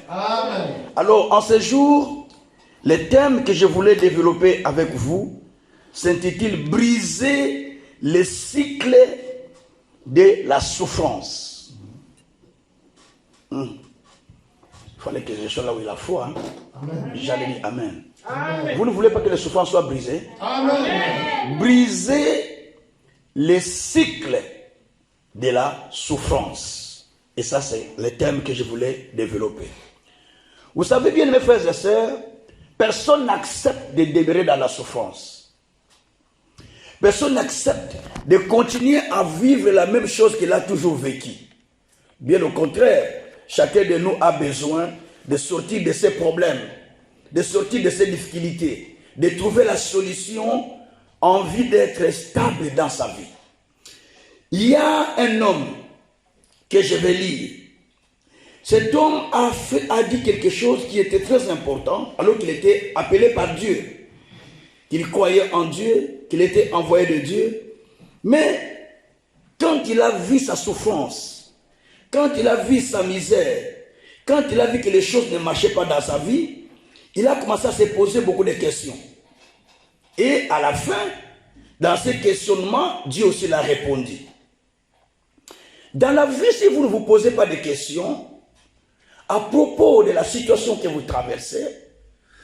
Amen. Alors, en ce jour, le thème que je voulais développer avec vous s'intitule « Briser le cycle de la souffrance ». Il fallait que je sois là où il a foi. Hein? J'allais dire Amen. Amen. Vous ne voulez pas que les souffrances soient brisées? Amen. Briser le cycle de la souffrance. Et ça, c'est le thème que je voulais développer. Vous savez bien, mes frères et sœurs, personne n'accepte de demeurer dans la souffrance. Personne n'accepte de continuer à vivre la même chose qu'il a toujours vécu. Bien au contraire, chacun de nous a besoin de sortir de ses problèmes, de sortir de ses difficultés, de trouver la solution en vue d'être stable dans sa vie. Il y a un homme que je vais lire. Cet homme a dit quelque chose qui était très important alors qu'il était appelé par Dieu. Qu'il croyait en Dieu, qu'il était envoyé de Dieu. Mais quand il a vu sa souffrance, quand il a vu sa misère, quand il a vu que les choses ne marchaient pas dans sa vie, il a commencé à se poser beaucoup de questions. Et à la fin, dans ces questionnements, Dieu aussi l'a répondu. Dans la vie, si vous ne vous posez pas de questions à propos de la situation que vous traversez,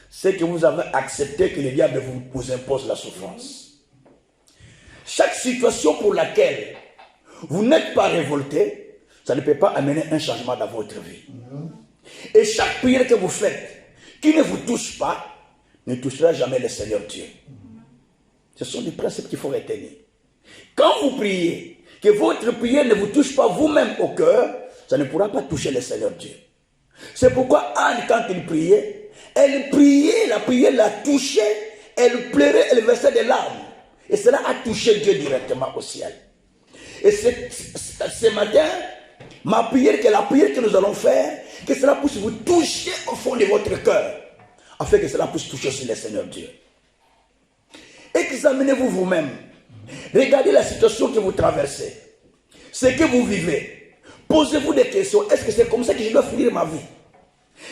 c'est que vous avez accepté que le diable vous impose la souffrance. Chaque situation pour laquelle vous n'êtes pas révolté, ça ne peut pas amener un changement dans votre vie. Et chaque prière que vous faites, qui ne vous touche pas, ne touchera jamais le Seigneur Dieu. Ce sont des principes qu'il faut retenir. Quand vous priez, que votre prière ne vous touche pas vous-même au cœur, ça ne pourra pas toucher le Seigneur Dieu. C'est pourquoi Anne, quand elle priait, la prière l'a touchée, elle pleurait, elle versait des larmes. Et cela a touché Dieu directement au ciel. Et ce matin, ma prière, que la prière que nous allons faire, que cela puisse vous toucher au fond de votre cœur, afin que cela puisse toucher aussi le Seigneur Dieu. Examinez-vous vous-même. Regardez la situation que vous traversez, ce que vous vivez. Posez-vous des questions. Est-ce que c'est comme ça que je dois finir ma vie?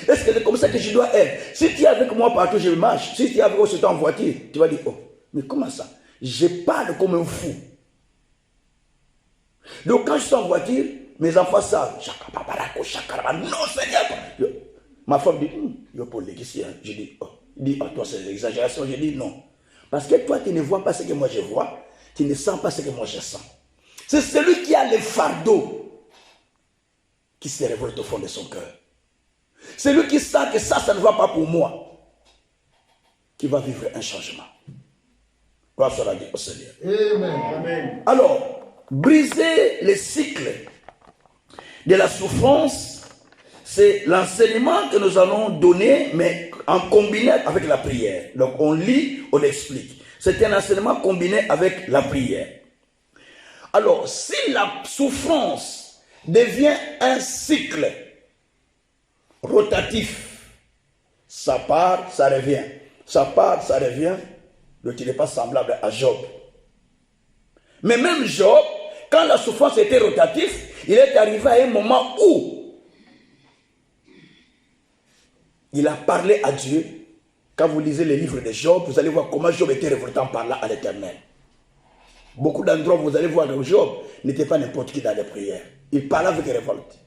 Est-ce que c'est comme ça que je dois être? Si tu es avec moi partout, je marche. Si tu es avec moi en voiture, tu vas dire, oh, mais comment ça? Je parle comme un fou. Donc quand je suis en voiture, mes enfants savent. Non, Seigneur. Ma femme dit, je dis, oh, toi c'est l'exagération. Je dis non. Parce que toi, tu ne vois pas ce que moi je vois. Tu ne sens pas ce que moi je sens. C'est celui qui a le fardeau qui se révolte au fond de son cœur. Celui qui sent que ça ne va pas pour moi, qui va vivre un changement. Gloire soit au Seigneur. Amen. Alors, briser le cycle de la souffrance, c'est l'enseignement que nous allons donner, mais en combiné avec la prière. Donc on lit, on explique. C'est un enseignement combiné avec la prière. Alors, si la souffrance devient un cycle rotatif, ça part, ça revient. Ça part, ça revient. Donc il n'est pas semblable à Job. Mais même Job, quand la souffrance était rotative, il est arrivé à un moment où il a parlé à Dieu. Quand vous lisez les livres de Job, vous allez voir comment Job était révolté en parlant à l'Éternel. Beaucoup d'endroits où vous allez voir que Job n'était pas n'importe qui dans les prières. Il parlait avec révolte.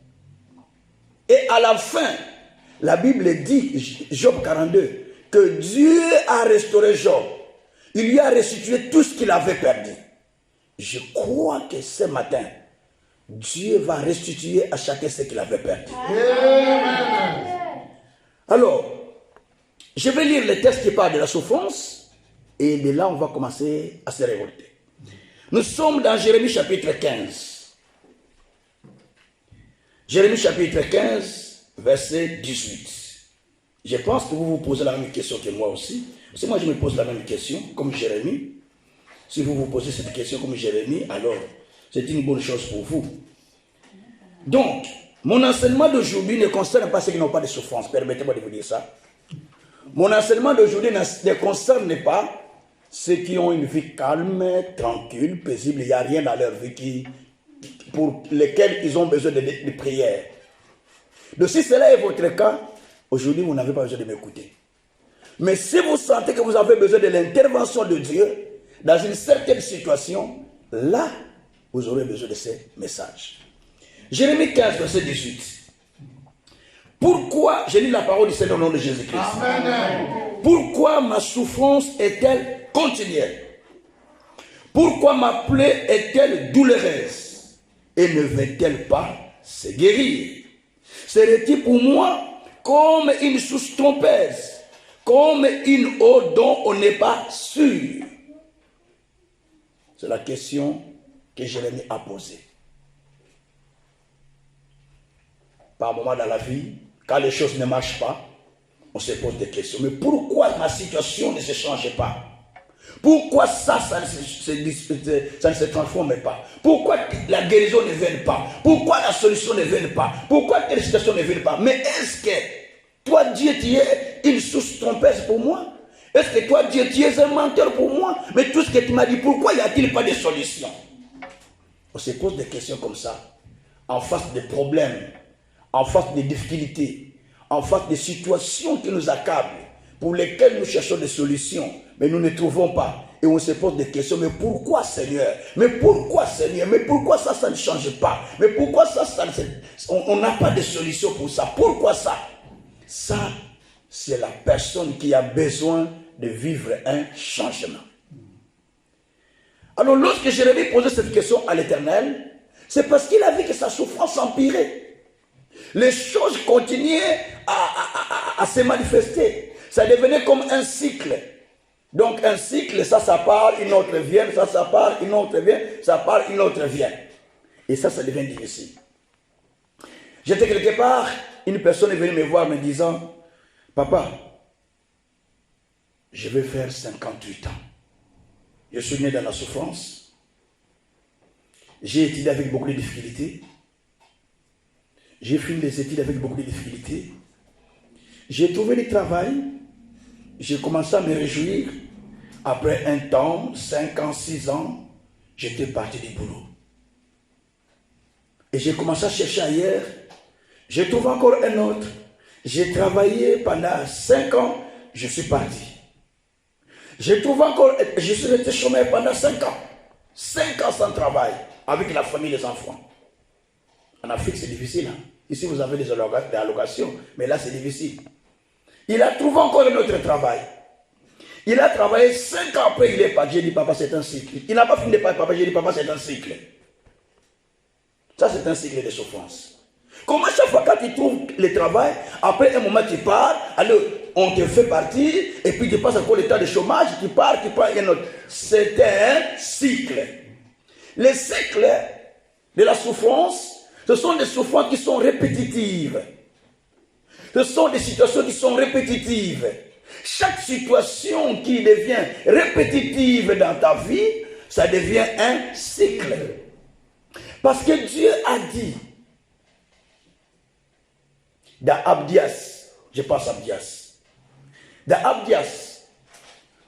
Et à la fin, la Bible dit, Job 42, que Dieu a restauré Job. Il lui a restitué tout ce qu'il avait perdu. Je crois que ce matin, Dieu va restituer à chacun ce qu'il avait perdu. Amen. Alors, je vais lire le texte qui parle de la souffrance et de là on va commencer à se révolter. Nous sommes dans Jérémie chapitre 15. Jérémie chapitre 15, verset 18. Je pense que vous vous posez la même question que moi aussi. Si moi je me pose la même question, comme Jérémie, si vous vous posez cette question comme Jérémie, alors c'est une bonne chose pour vous. Donc, mon enseignement d'aujourd'hui ne concerne pas ceux qui n'ont pas de souffrance. Permettez-moi de vous dire ça. Mon enseignement d'aujourd'hui ne concerne pas ceux qui ont une vie calme, tranquille, paisible. Il n'y a rien dans leur vie pour lesquels ils ont besoin de prière. Donc si cela est votre cas, Aujourd'hui, vous n'avez pas besoin de m'écouter. Mais si vous sentez que vous avez besoin de l'intervention de Dieu dans une certaine situation, là, vous aurez besoin de ces messages. Jérémie 15, verset 18. Pourquoi, je lis la parole du Seigneur au nom de Jésus-Christ. Amen. Pourquoi ma souffrance est-elle continuelle? Pourquoi ma plaie est-elle douloureuse? Et ne veut-elle pas se guérir? Serait-il pour moi comme une source trompeuse, comme une eau dont on n'est pas sûr? C'est la question que Jérémie a posée. Par moment dans la vie, quand les choses ne marchent pas, on se pose des questions. Mais pourquoi ma situation ne se change pas? Pourquoi ça ne se transforme pas? Pourquoi la guérison ne vient pas? Pourquoi la solution ne vient pas? Pourquoi telle situation ne vient pas? Mais est-ce que toi, Dieu, tu es une source trompeuse pour moi? Est-ce que toi, Dieu, tu es un menteur pour moi? Mais tout ce que tu m'as dit, pourquoi n'y a-t-il pas de solution? On se pose des questions comme ça, en face des problèmes, en face des difficultés, en face des situations qui nous accablent, pour lesquelles nous cherchons des solutions, mais nous ne trouvons pas. Et on se pose des questions, mais pourquoi Seigneur? Mais pourquoi Seigneur? Mais pourquoi ça ne change pas? Mais pourquoi on n'a pas de solution pour ça? Pourquoi ça? Ça, c'est la personne qui a besoin de vivre un changement. Alors lorsque Jérémie posait cette question à l'Éternel, c'est parce qu'il a vu que sa souffrance empirait. Les choses continuaient à se manifester. Ça devenait comme un cycle. Donc un cycle, ça part, une autre vient, ça part, une autre vient, ça part, une autre vient. Et ça devient difficile. J'étais quelque part, une personne est venue me voir me disant, papa, je vais faire 58 ans. Je suis né dans la souffrance. J'ai étudié avec beaucoup de difficultés. J'ai fini les études avec beaucoup de difficultés. J'ai trouvé du travail. J'ai commencé à me réjouir. Après un temps, 5 ans, 6 ans, j'étais parti du boulot. Et j'ai commencé à chercher ailleurs. J'ai trouvé encore un autre. J'ai travaillé pendant 5 ans. Je suis parti. J'ai trouvé encore, je suis resté chômeur pendant 5 ans. 5 ans sans travail, avec la famille et les enfants. En Afrique, c'est difficile. Hein? Ici, vous avez des allocations, mais là, c'est difficile. Il a trouvé encore un autre travail. Il a travaillé 5 ans après, il est parti. J'ai dit, papa, c'est un cycle. Il n'a pas fini de parler, papa. J'ai dit, papa, c'est un cycle. Ça, c'est un cycle de souffrance. Comment chaque fois quand tu trouves le travail, après un moment tu pars, alors on te fait partir, et puis tu passes encore le temps de chômage, tu pars, et un autre. C'est un cycle. Les cycles de la souffrance, ce sont des souffrances qui sont répétitives. Ce sont des situations qui sont répétitives. Chaque situation qui devient répétitive dans ta vie, ça devient un cycle. Parce que Dieu a dit, dans Abdias, je pense à Abdias. Dans Abdias,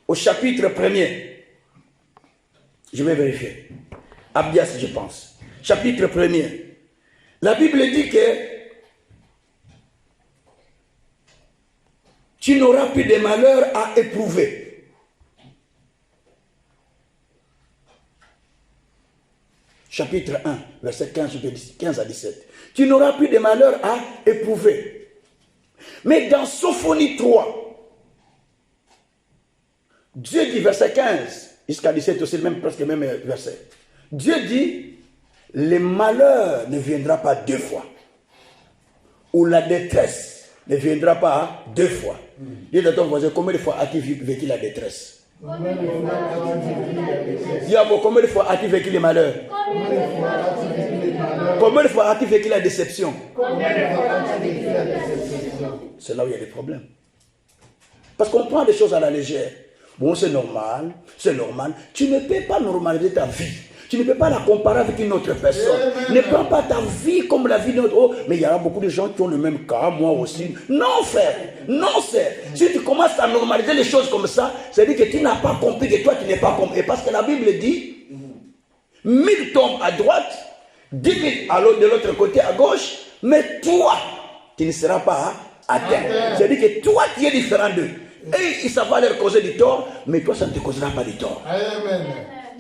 au chapitre 1er, je vais vérifier. Abdias, je pense. Chapitre 1er. La Bible dit que tu n'auras plus de malheur à éprouver. Chapitre 1, verset 15 à 17. Tu n'auras plus de malheur à éprouver. Mais dans Sophonie 3, Dieu dit, verset 15, jusqu'à 17 aussi, presque le même verset. Dieu dit, le malheur ne viendra pas 2 fois. Ou la détresse ne viendra pas 2 fois. Dis à ton voisin, combien de fois as-tu vécu la détresse? Dis à moi, combien de fois as-tu vécu le malheur? Combien de fois as-tu vécu la déception? C'est là où il y a des problèmes. Parce qu'on prend des choses à la légère. Bon, c'est normal, c'est normal. Tu ne peux pas normaliser ta vie. Tu ne peux pas la comparer avec une autre personne. Ne prends pas ta vie comme la vie d'une autre. Oh, mais il y a beaucoup de gens qui ont le même cas, moi aussi. Non, frère. Non, frère. Si tu commences à normaliser les choses comme ça, c'est-à-dire que tu n'as pas compris que toi, tu n'es pas compris. Et parce que la Bible dit, 1000 tombent à droite, 10 000 de l'autre côté à gauche, mais toi, tu ne seras pas atteint. C'est-à-dire que toi, tu es différent d'eux. Et ça va leur causer du tort, mais toi, ça ne te causera pas du tort. Amen.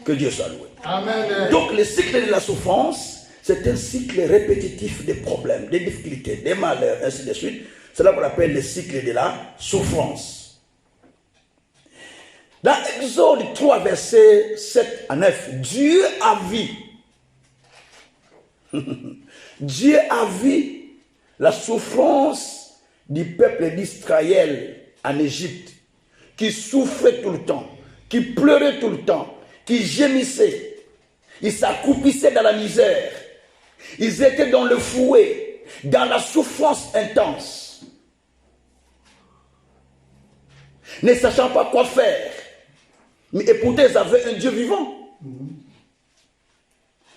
Que Dieu soit loué. Amen. Donc, le cycle de la souffrance, c'est un cycle répétitif des problèmes, des difficultés, des malheurs, ainsi de suite. C'est là qu'on appelle le cycle de la souffrance. Dans Exode 3, versets 7 à 9, Dieu a vu. Dieu a vu la souffrance du peuple d'Israël en Égypte, qui souffrait tout le temps, qui pleurait tout le temps, qui gémissait. Ils s'accroupissaient dans la misère. Ils étaient dans le fouet, dans la souffrance intense, ne sachant pas quoi faire. Et pourtant, ils avaient un Dieu vivant.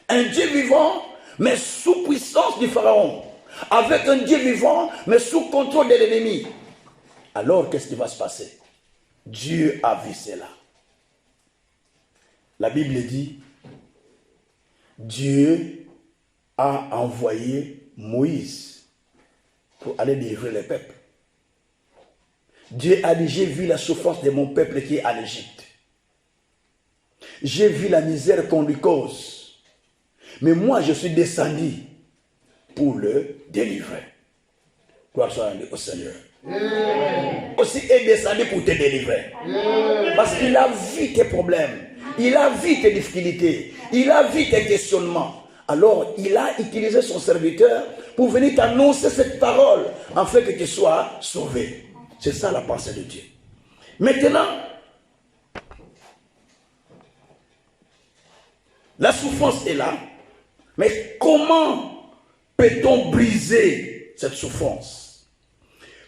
Un Dieu vivant, mais sous puissance du Pharaon. Avec un Dieu vivant, mais sous contrôle de l'ennemi. Alors, qu'est-ce qui va se passer? Dieu a vu cela. La Bible dit, Dieu a envoyé Moïse pour aller délivrer le peuple. Dieu a dit, j'ai vu la souffrance de mon peuple qui est en Égypte. J'ai vu la misère qu'on lui cause. Mais moi, je suis descendu pour le délivrer. Gloire soit au Seigneur. Aussi est descendu pour te délivrer. Parce qu'il a vu tes problèmes. Il a vu tes difficultés. Il a vu tes questionnements. Alors, il a utilisé son serviteur pour venir t'annoncer cette parole afin que tu sois sauvé. C'est ça la pensée de Dieu. Maintenant, la souffrance est là. Mais comment peut-on briser cette souffrance?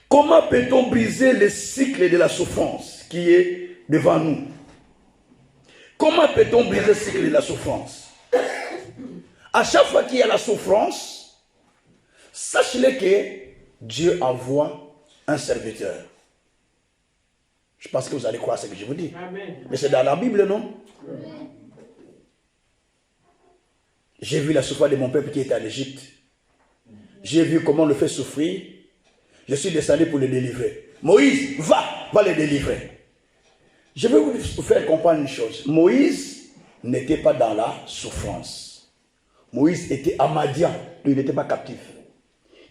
Comment peut-on briser le cycle de la souffrance qui est devant nous? Comment peut-on briser le cycle de la souffrance? À chaque fois qu'il y a la souffrance, sachez-le que Dieu envoie un serviteur. Je pense que vous allez croire ce que je vous dis. Amen. Mais c'est dans la Bible, non? Amen. J'ai vu la souffrance de mon peuple qui était en Égypte. J'ai vu comment on le fait souffrir. Je suis descendu pour le délivrer. Moïse, va le délivrer. Je vais vous faire comprendre une chose. Moïse n'était pas dans la souffrance. Moïse était à Madian. Il n'était pas captif.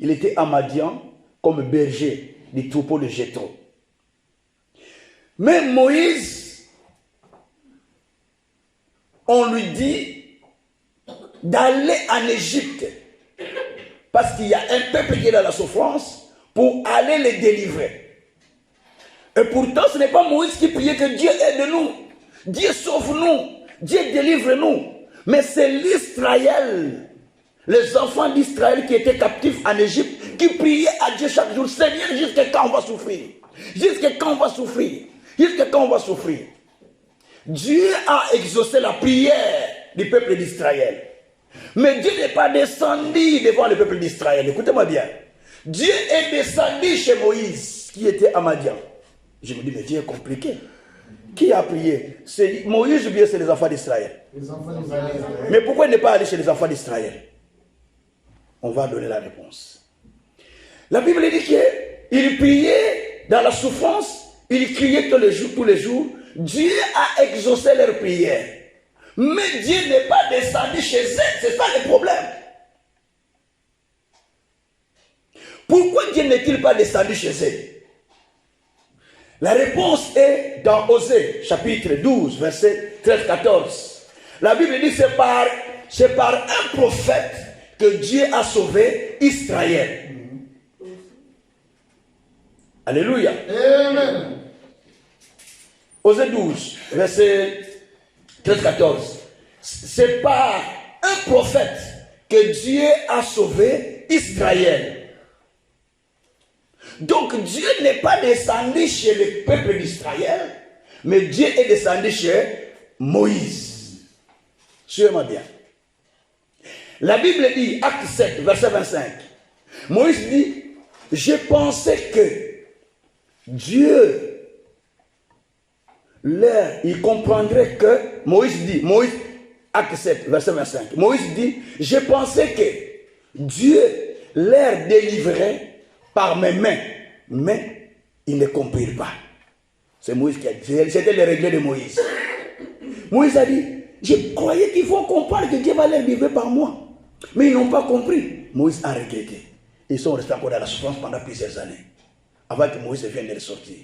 Il était à Madian comme berger du troupeau de Jéthro. Mais Moïse, on lui dit d'aller en Égypte, parce qu'il y a un peuple qui est dans la souffrance, pour aller les délivrer. Et pourtant, ce n'est pas Moïse qui priait que Dieu aide-nous, Dieu sauve-nous, Dieu délivre-nous. Mais c'est l'Israël, les enfants d'Israël qui étaient captifs en Égypte, qui priaient à Dieu chaque jour, Seigneur, jusqu'à quand on va souffrir? Jusqu'à quand on va souffrir? Jusqu'à quand on va souffrir? Dieu a exaucé la prière du peuple d'Israël. Mais Dieu n'est pas descendu devant le peuple d'Israël. Écoutez-moi bien. Dieu est descendu chez Moïse, qui était à Madian. Je me dis, mais Dieu est compliqué. Qui a prié? C'est Moïse ou bien c'est les enfants d'Israël? Les enfants d'Israël. Mais pourquoi il n'est pas allé chez les enfants d'Israël? On va donner la réponse. La Bible dit qu'il priait dans la souffrance, il criait tous les jours. Dieu a exaucé leur prière. Mais Dieu n'est pas descendu chez eux. C'est ça le problème. Pourquoi Dieu n'est-il pas descendu chez eux? La réponse est dans Osée, chapitre 12, verset 13-14. La Bible dit que c'est par un prophète que Dieu a sauvé Israël. Alléluia. Amen. Osée 12, verset 13-14. C'est par un prophète que Dieu a sauvé Israël. Donc Dieu n'est pas descendu chez le peuple d'Israël, mais Dieu est descendu chez Moïse. Suivez-moi bien. La Bible dit, acte 7, verset 25. Moïse dit, j'ai pensé que Dieu, il comprendrait que, Moïse, acte 7, verset 25. Moïse dit, j'ai pensé que Dieu leur délivrerait par mes mains. Mais ils ne comprirent pas. C'est Moïse qui a dit. C'était les règles de Moïse. Moïse a dit, je croyais qu'il faut comprendre que Dieu va leur livrer par moi. Mais ils n'ont pas compris. Moïse a regretté. Ils sont restés encore dans la souffrance pendant plusieurs années. Avant que Moïse vienne de les sortir.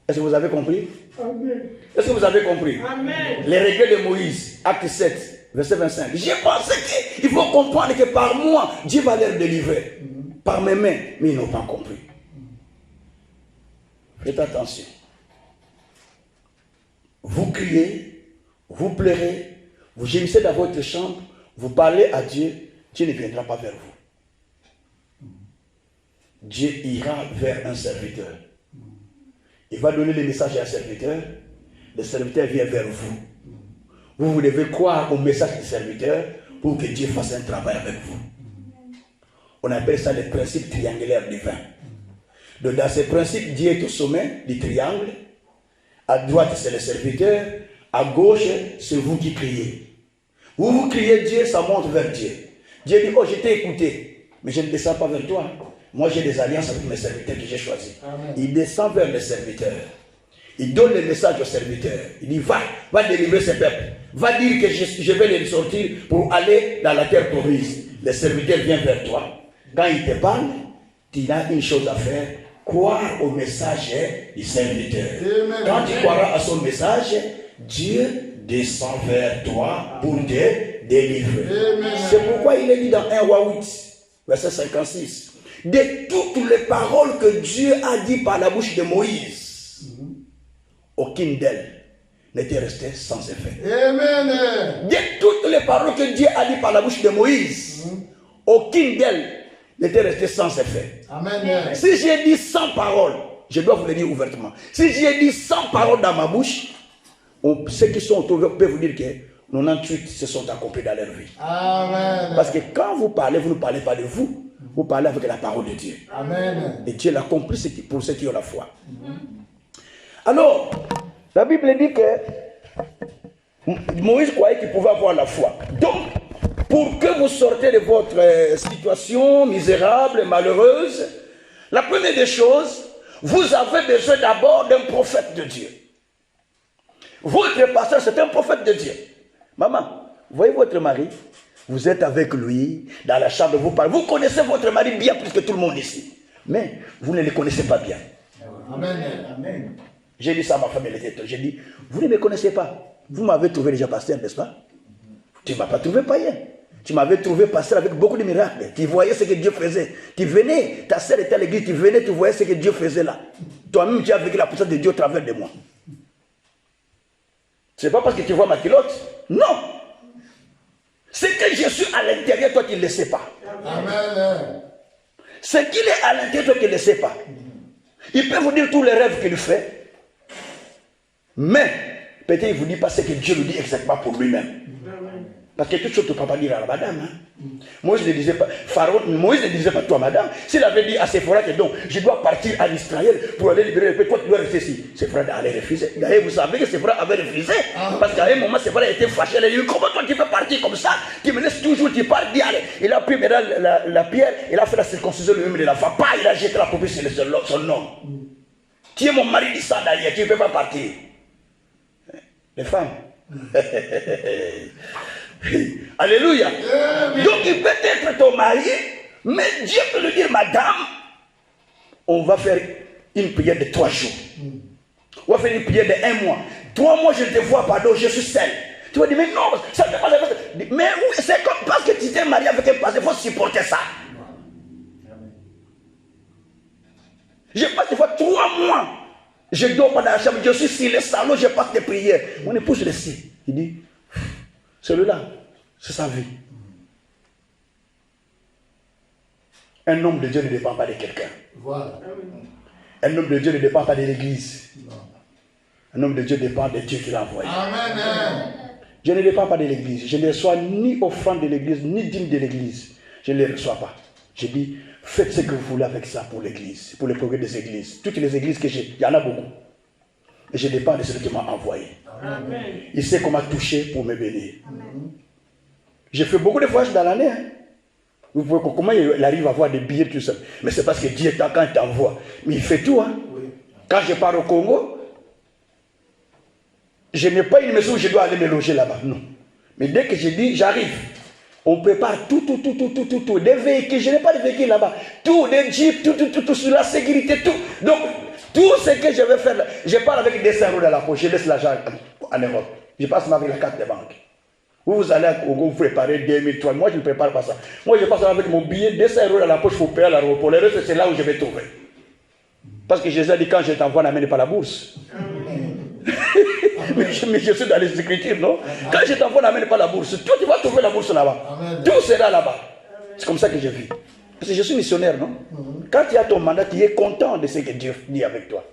Est-ce que vous avez compris? Amen. Est-ce que vous avez compris? Amen. Les règles de Moïse, acte 7, verset 25. J'ai pensé qu'il faut comprendre que par moi, Dieu va leur délivrer. Par mes mains. Mais ils n'ont pas compris. Faites attention. Vous criez, vous pleurez, vous gémissez dans votre chambre, vous parlez à Dieu, Dieu ne viendra pas vers vous. Dieu ira vers un serviteur. Il va donner le message à un serviteur, le serviteur vient vers vous. Vous devez croire au message du serviteur pour que Dieu fasse un travail avec vous. On appelle ça le principe triangulaire divin. Donc dans ce principe, Dieu est au sommet du triangle. À droite, c'est le serviteur. À gauche, c'est vous qui criez. Vous criez Dieu, ça monte vers Dieu. Dieu dit, oh, je t'ai écouté, mais je ne descends pas vers toi. Moi, j'ai des alliances avec mes serviteurs que j'ai choisis. Amen. Il descend vers les serviteurs. Il donne le message aux serviteurs. Il dit, va délivrer ce peuple. Va dire que je vais les sortir pour aller dans la terre promise. Les serviteurs viennent vers toi. Quand il te parle, tu as une chose à faire. Croire au message du serviteur. Amen. Quand tu croiras à son message, Dieu descend vers toi pour te délivrer. Amen. C'est pourquoi il est dit dans 1 Roi 8, verset 56. De toutes les paroles que Dieu a dit par la bouche de Moïse, aucune d'elles n'était restée sans effet. Amen. De toutes les paroles que Dieu a dit par la bouche de Moïse, aucune d'elles n'était restée sans effet. Amen. Si j'ai dit 100 paroles, je dois vous le dire ouvertement. Si j'ai dit 100 paroles dans ma bouche, ceux qui sont autour peuvent vous dire que 98 se sont accomplis dans leur vie. Amen. Parce que quand vous parlez, vous ne parlez pas de vous. Vous parlez avec la parole de Dieu. Amen. Et Dieu l'a compris pour ceux qui ont la foi. Alors, la Bible dit que Moïse croyait qu'il pouvait avoir la foi. Donc, pour que vous sortez de votre situation misérable, malheureuse, la première des choses, vous avez besoin d'abord d'un prophète de Dieu. Votre pasteur, c'est un prophète de Dieu. Maman, voyez votre mari, vous êtes avec lui, dans la chambre, vous parlez. Vous connaissez votre mari bien plus que tout le monde ici. Mais vous ne le connaissez pas bien. Amen. Amen. J'ai dit ça à ma femme, elle était étonnée. J'ai dit, vous ne me connaissez pas. Vous m'avez trouvé déjà pasteur, n'est-ce pas? Tu ne m'as pas trouvé païen. Tu m'avais trouvé pasteur avec beaucoup de miracles. Tu voyais ce que Dieu faisait. Tu venais, ta sœur était à l'église, tu venais, tu voyais ce que Dieu faisait là. Toi-même, tu as vécu la puissance de Dieu au travers de moi. Ce n'est pas parce que tu vois ma culotte. Non. C'est que je suis à l'intérieur, toi tu ne le sais pas. Amen. C'est qu'il est à l'intérieur, toi tu ne le sais pas. Il peut vous dire tous les rêves qu'il fait. Mais, peut-être il ne vous dit pas ce que Dieu lui dit exactement pour lui-même. Parce que toute chose, tu ne peux pas dire à la madame. Hein? Moïse ne disait pas, Pharaon, Moïse ne disait pas toi, madame. S'il avait dit à Séphora que donc, je dois partir à Israël pour aller libérer le peuple, toi, tu dois rester ici. Séphora allait refuser. D'ailleurs, vous savez que Séphora avait refusé. Parce qu'à un moment, Séphora était fâché. Elle a dit, comment toi, tu peux partir comme ça? Tu me laisses toujours, tu pars, dis, allez. Il a pris maintenant la pierre, il a fait la circoncision lui-même de la femme. Pas, il a jeté la poupée sur son nom. Tu es mon mari, dit ça d'ailleurs, tu ne peux pas partir. Les femmes. Alléluia. Donc il peut être ton mari, mais Dieu peut lui dire, madame, on va faire une prière de 3 jours. On va faire une prière de 1 mois. 3 mois, je te vois, pardon, je suis seul. Tu vas dire, mais non, ça ne peut pas être. Mais oui, c'est comme parce que tu t'es marié avec un pasteur, il faut supporter ça. Je passe des fois 3 mois. Je dors pas dans la chambre, je suis sur le salon, je passe des prières. Mon épouse le sait. Il dit, celui-là, c'est sa vie. Un homme de Dieu ne dépend pas de quelqu'un. Voilà. Un homme de Dieu ne dépend pas de l'église. Un homme de Dieu dépend de Dieu qui l'a envoyé. Amen. Je ne dépends pas de l'église. Je ne reçois ni offrande de l'église, ni dîme de l'église. Je ne les reçois pas. Je dis, faites ce que vous voulez avec ça pour l'église, pour le progrès des églises. Toutes les églises que j'ai, il y en a beaucoup. Et je dépends de celui qui m'a envoyé. Amen. Il sait comment toucher pour me bénir. J'ai fait beaucoup de voyages dans l'année. Hein. Vous pouvez, comment il arrive à avoir des billets tout seul? Mais c'est parce que Dieu, quand il t'envoie, mais il fait tout. Hein? Oui. Quand je pars au Congo, je n'ai pas une maison où je dois aller me loger là-bas. Non. Mais dès que je dis, j'arrive, on prépare tout. Des véhicules, je n'ai pas de véhicules là-bas. Tout, des jeeps, tout, sur la sécurité, tout. Donc, tout ce que je vais faire, je pars avec des 100 € dans la poche, je laisse l'argent en Europe. Je passe avec la carte de banque. Vous allez au Congo, vous préparez 2000, 3000. Moi, je ne prépare pas ça. Moi, je passe avec mon billet, 200 € dans la poche, il faut payer à l'aéroport. Le reste, c'est là où je vais trouver. Parce que Jésus a dit, quand je t'envoie, n'amène pas la bourse. mais je suis dans les Écritures, non? Quand je t'envoie, n'amène pas la bourse. Toi, tu vas trouver la bourse là-bas. Tout sera là-bas. C'est comme ça que je vis. Parce que je suis missionnaire, non? Quand tu as ton mandat, tu es content de ce que Dieu dit avec toi.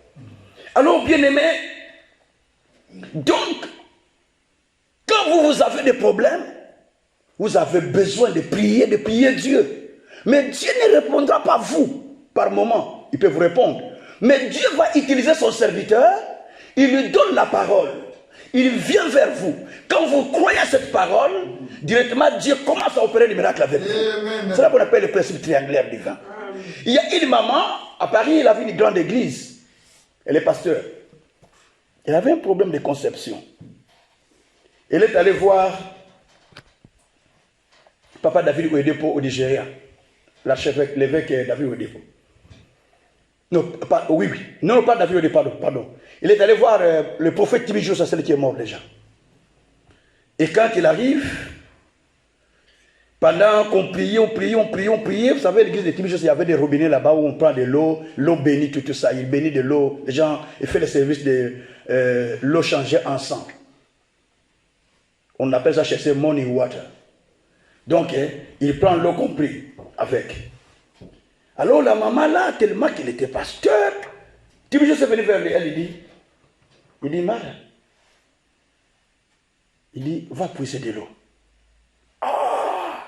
Alors, bien-aimé, donc, quand vous avez des problèmes, vous avez besoin de prier Dieu. Mais Dieu ne répondra pas vous par moment. Il peut vous répondre. Mais Dieu va utiliser son serviteur, il lui donne la parole. Il vient vers vous. Quand vous croyez à cette parole, directement Dieu commence à opérer les miracles avec vous. C'est là qu'on appelle le principe triangulaire divin. Il y a une maman, à Paris, elle avait une grande église. Elle est pasteur. Elle avait un problème de conception. Elle est allée voir Papa David Oyedepo au Nigeria. L'archevêque, l'évêque David Oyedepo. Non, pas, oui. Non, pas David Oyedepo, pardon. Il est allé voir le prophète Tibijou, c'est celui qui est mort déjà. Et quand il arrive, pendant qu'on priait, vous savez, l'église de Tibijou, il y avait des robinets là-bas où on prend de l'eau bénie, tout ça. Il bénit de l'eau. Les gens, il fait le service de l'eau changée en sang. On appelle ça chez eux money water. Donc, il prend l'eau compris avec. Alors, la maman là, tellement qu'il était pasteur, Tibijou s'est venu vers elle, il dit, Mara, il dit, va puiser de l'eau. Ah!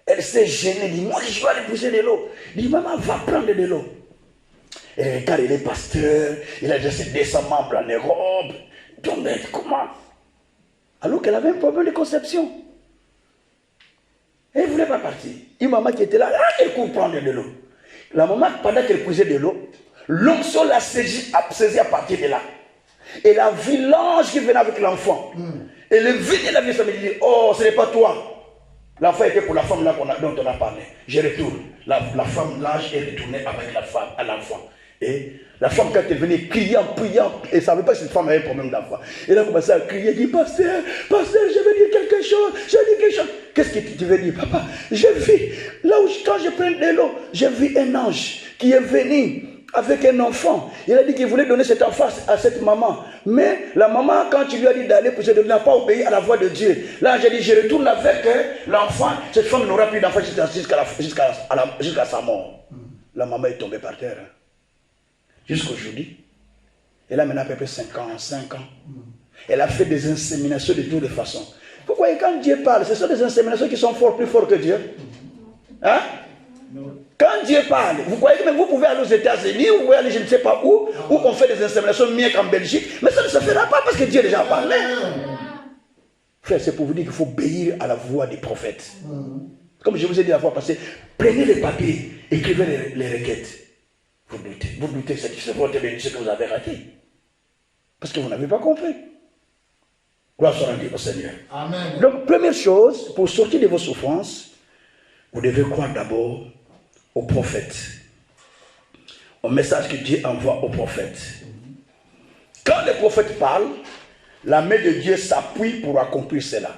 Elle s'est gênée, elle dit, moi je dois aller puiser de l'eau. Il dit, maman, va prendre de l'eau. Et regarde, il est pasteur, il a déjà ses 200 membres en Europe. Donc, comment? Alors qu'elle avait un problème de conception. Elle ne voulait pas partir. Une maman qui était là, elle court prendre de l'eau. La maman, pendant qu'elle puisait de l'eau, l'onction l'a saisi à partir de là. Elle a vu l'ange qui venait avec l'enfant. Elle est venue, elle a vu ça, elle dit, oh, ce n'est pas toi. L'enfant était pour la femme là dont on a parlé. Je retourne. La femme, l'ange est retourné avec la femme, à l'enfant. Et la femme, quand elle venait criant, priant, elle ne savait pas si cette femme avait un problème d'enfant. Elle a commencé à crier, elle dit, pasteur, je veux dire quelque chose, Qu'est-ce que tu veux dire, papa? J'ai vu, là où quand je prends de l'eau, j'ai vu un ange qui est venu avec un enfant. Il a dit qu'il voulait donner cet enfant à cette maman. Mais la maman, quand tu lui as dit d'aller, elle n'a pas obéi à la voix de Dieu. Là, j'ai dit, je retourne avec l'enfant. Cette femme n'aura plus d'enfant jusqu'à sa mort. La maman est tombée par terre. Jusqu'aujourd'hui. Elle a maintenant à peu près 5 ans. Elle a fait des inséminations de toutes les façons. Pourquoi quand Dieu parle, ce sont des inséminations qui sont plus fortes que Dieu. Hein? Quand Dieu parle, vous croyez que même vous pouvez aller aux États-Unis, ou vous pouvez aller je ne sais pas où on fait des inséminations mieux qu'en Belgique, mais ça ne se fera pas parce que Dieu a déjà parlé. Frère, c'est pour vous dire qu'il faut obéir à la voix des prophètes. Comme je vous ai dit la fois passée, prenez les papiers, écrivez les requêtes. Vous doutez que c'est votre bénédiction que vous avez raté. Parce que vous n'avez pas compris. Gloire soit rendue au Seigneur. Amen. Donc, première chose, pour sortir de vos souffrances, vous devez croire d'abord au prophète. Au message que Dieu envoie au prophète. Quand le prophète parle, la main de Dieu s'appuie pour accomplir cela.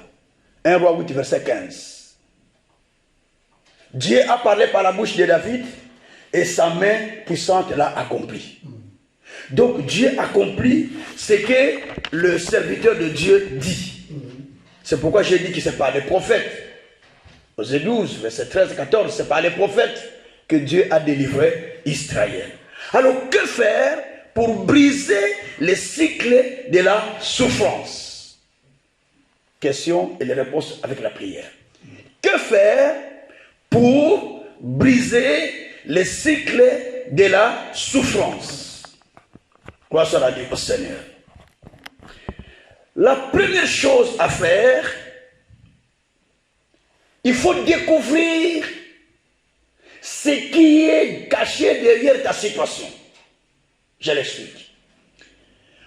1 Roi 8, verset 15. Dieu a parlé par la bouche de David et sa main puissante l'a accompli. Donc Dieu accomplit ce que le serviteur de Dieu dit. C'est pourquoi j'ai dit que c'est par les prophètes. Osée 12, verset 13 et 14, c'est par les prophètes que Dieu a délivré Israël. Alors que faire pour briser les cycles de la souffrance? Question et les réponses avec la prière. Que faire pour briser les cycles de la souffrance? Gloire soit rendue au Seigneur. La première chose à faire il faut découvrir ce qui est caché derrière ta situation. Je l'explique.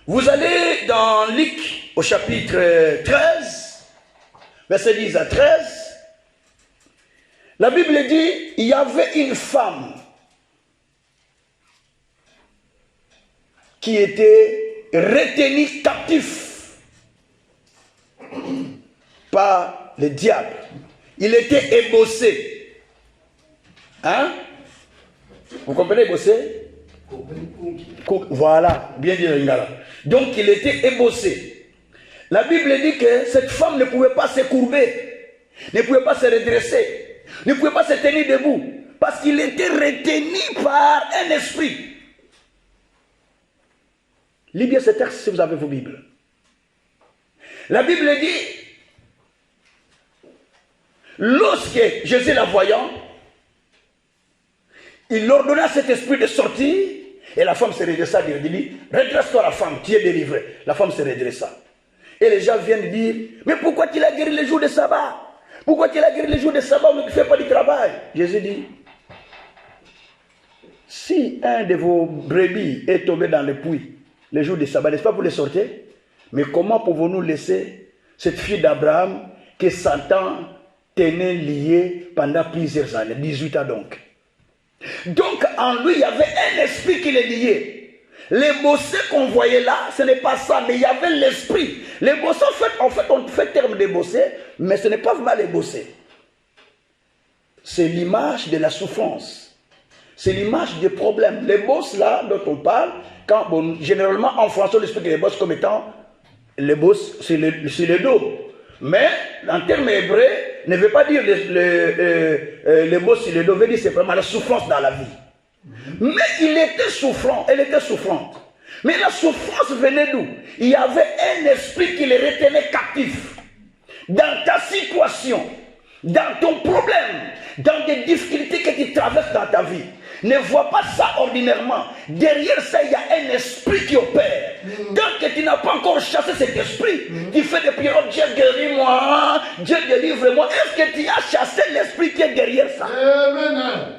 Vous allez dans Luc au chapitre 13, verset 10 à 13. La Bible dit, il y avait une femme qui était retenue captif par le diable. Il était ébossé. Hein? Vous comprenez ébossé? Voilà, bien dit Lingala. Donc il était ébossé. La Bible dit que cette femme ne pouvait pas se courber, ne pouvait pas se redresser, ne pouvait pas se tenir debout, parce qu'il était retenu par un esprit. Lisez bien ce texte si vous avez vos Bibles. La Bible dit, lorsque Jésus la voyant, il ordonna à cet esprit de sortir, et la femme se redressa, il dit, redresse-toi la femme, tu es délivrée. La femme se redressa. Et les gens viennent dire, mais pourquoi tu l'as guéri le jour de sabbat? Pourquoi tu l'as guéri le jour de sabbat où tu ne fais pas du travail? Jésus dit, si un de vos brebis est tombé dans le puits le jour de sabbat, n'est-ce pas pour les sortir? Mais comment pouvons-nous laisser cette fille d'Abraham que Satan tenait liée pendant plusieurs années, 18 ans donc? Donc en lui, il y avait un esprit qui les liait. Les bossés qu'on voyait là, ce n'est pas ça, mais il y avait l'esprit. Les bossés, en fait, on fait terme de bossés, mais ce n'est pas vraiment les bossés. C'est l'image de la souffrance. C'est l'image des problèmes. Les bosses là dont on parle, généralement en français on explique les bosses comme étant les bosses, c'est le dos. Mais en termes hébreux, ne veut pas dire les bosses sur le dos, veut dire c'est vraiment la souffrance dans la vie. Mais il était souffrant, elle était souffrante. Mais la souffrance venait d'où? Il y avait un esprit qui les retenait captifs. Dans ta situation, dans ton problème, dans des difficultés que tu traverses dans ta vie, ne vois pas ça ordinairement. Derrière ça, il y a un esprit qui opère. Tant que tu n'as pas encore chassé cet esprit, tu fais des prières, oh, Dieu guéris-moi, Dieu délivre-moi. Est-ce que tu as chassé l'esprit qui est derrière ça? Amen.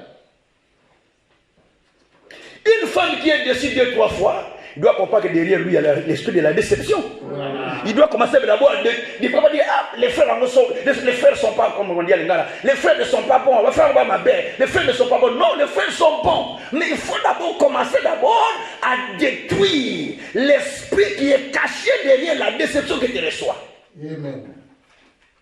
Une femme qui est dessus 2-3 fois, il doit comprendre que derrière lui, il y a l'esprit de la déception. Voilà. Il doit commencer d'abord à dire, ah, les frères ne sont pas, comme on dit à l'Ingala, les frères ne sont pas bons, les frères sont ma belle, les frères ne sont pas bons. Non, les frères sont bons. Mais il faut d'abord commencer à détruire l'esprit qui est caché derrière la déception que tu reçois. Amen.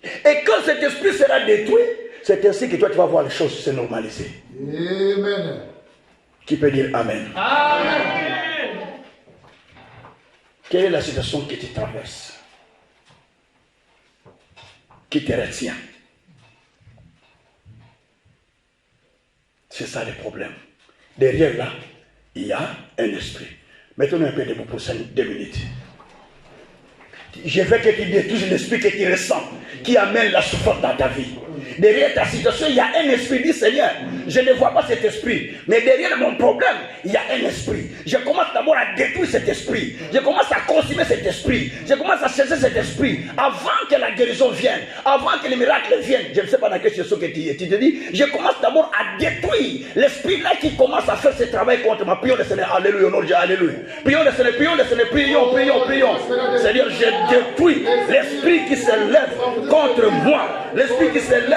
Et quand cet esprit sera détruit, c'est ainsi que toi tu vas voir les choses se normaliser. Amen. Qui peut dire Amen? Amen. Quelle est la situation que tu traverses? Qui te retient? C'est ça le problème. Derrière là, il y a un esprit. Mettons un peu debout pour 2 minutes. Je veux que tu détruises l'esprit que tu ressens, qui amène la souffrance dans ta vie. Derrière ta situation, il y a un esprit. Dis Seigneur, je ne vois pas cet esprit, mais derrière mon problème, il y a un esprit. Je commence d'abord à détruire cet esprit. Je commence à consumer cet esprit. Je commence à chercher cet esprit avant que la guérison vienne, avant que les miracles viennent. Je ne sais pas dans quelle situation que tu es. Tu te dis, je commence d'abord à détruire l'esprit là qui commence à faire ce travail contre moi. Prions le Seigneur, alléluia, non, alléluia. Prions le Seigneur, prions. Seigneur, je détruis l'esprit qui se lève contre moi, l'esprit qui se lève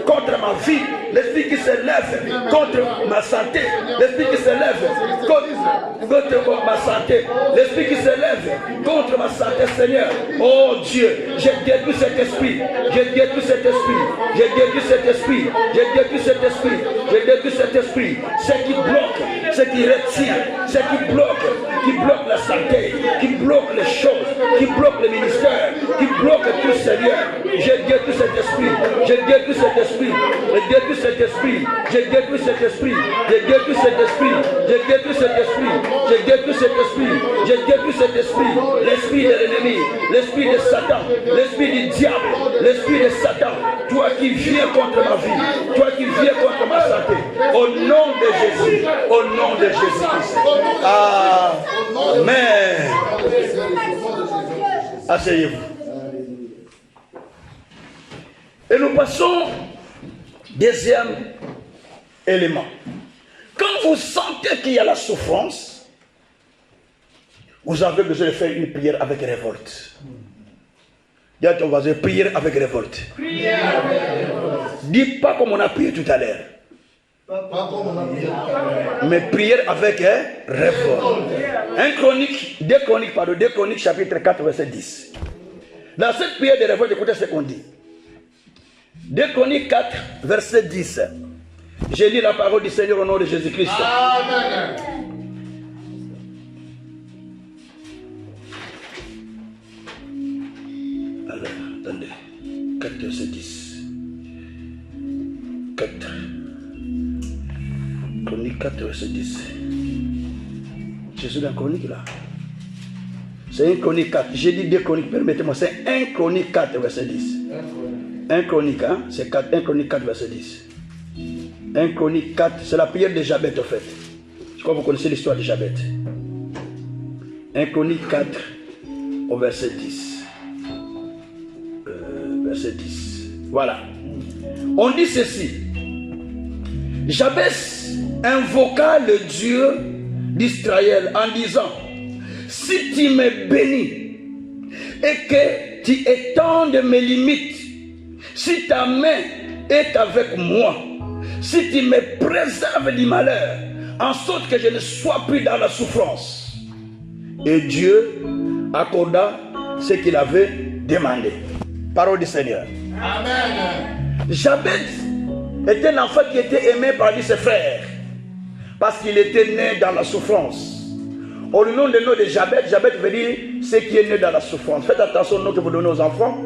contre ma vie, l'esprit qui se lève contre ma santé, l'esprit qui se lève contre ma santé, l'esprit qui se lève contre ma santé, Seigneur. Oh Dieu, je détruis cet esprit, je détruis cet esprit, je détruis cet esprit, je détruis cet esprit, je détruis cet esprit, ce qui bloque, ce qui retient, ce qui bloque la santé, qui bloque les choses, qui bloque le ministère, qui bloque tout, Seigneur. Je détruis cet esprit, je détruis cet esprit, je détruis cet esprit, je détruis cet esprit, je détruis cet esprit, je détruis cet esprit, je détruis cet esprit, je détruis cet esprit, l'esprit de l'ennemi, l'esprit de Satan, l'esprit du diable, l'esprit de Satan, toi qui viens contre ma vie, toi qui viens contre ma santé, au nom de Jésus, au nom de Jésus-Christ. Amen. Asseyez-vous. Et nous passons Deuxième élément. Quand vous sentez qu'il y a la souffrance, vous avez besoin de faire une prière avec révolte. Dis à ton voisin, prière avec révolte. Dis pas comme on a prié tout à l'heure. Mais prière avec révolte. 2 Chroniques chapitre 4 verset 10. Dans cette prière de révolte, écoutez ce qu'on dit. 2 Chroniques 4 verset 10. J'ai lu la parole du Seigneur au nom de Jésus-Christ. Amen. Alors, attendez. 4 verset 10. 4. Chronique 4 verset 10. Je suis dans la chronique là. C'est 1 Chronique 4. J'ai dit 2 Chroniques, permettez-moi. C'est 1 Chronique 4 verset 10. 1 Chronique, hein? C'est 1 Chronique 4 verset 10. 1 Chronique 4, c'est la prière de Jabet en fait. Je crois que vous connaissez l'histoire de Jabet. 1 Chronique 4 au verset 10. Verset 10. Voilà. On dit ceci. Jabet invoqua le Dieu d'Israël en disant: si tu me bénis et que tu étendes mes limites, si ta main est avec moi, si tu me préserves du malheur, en sorte que je ne sois plus dans la souffrance. Et Dieu accorda ce qu'il avait demandé. Parole du Seigneur. Amen. Jabet était un enfant qui était aimé par ses frères, parce qu'il était né dans la souffrance. Au nom de Jabet, Jabet veut dire ce qui est né dans la souffrance. Faites attention au nom que vous donnez aux enfants.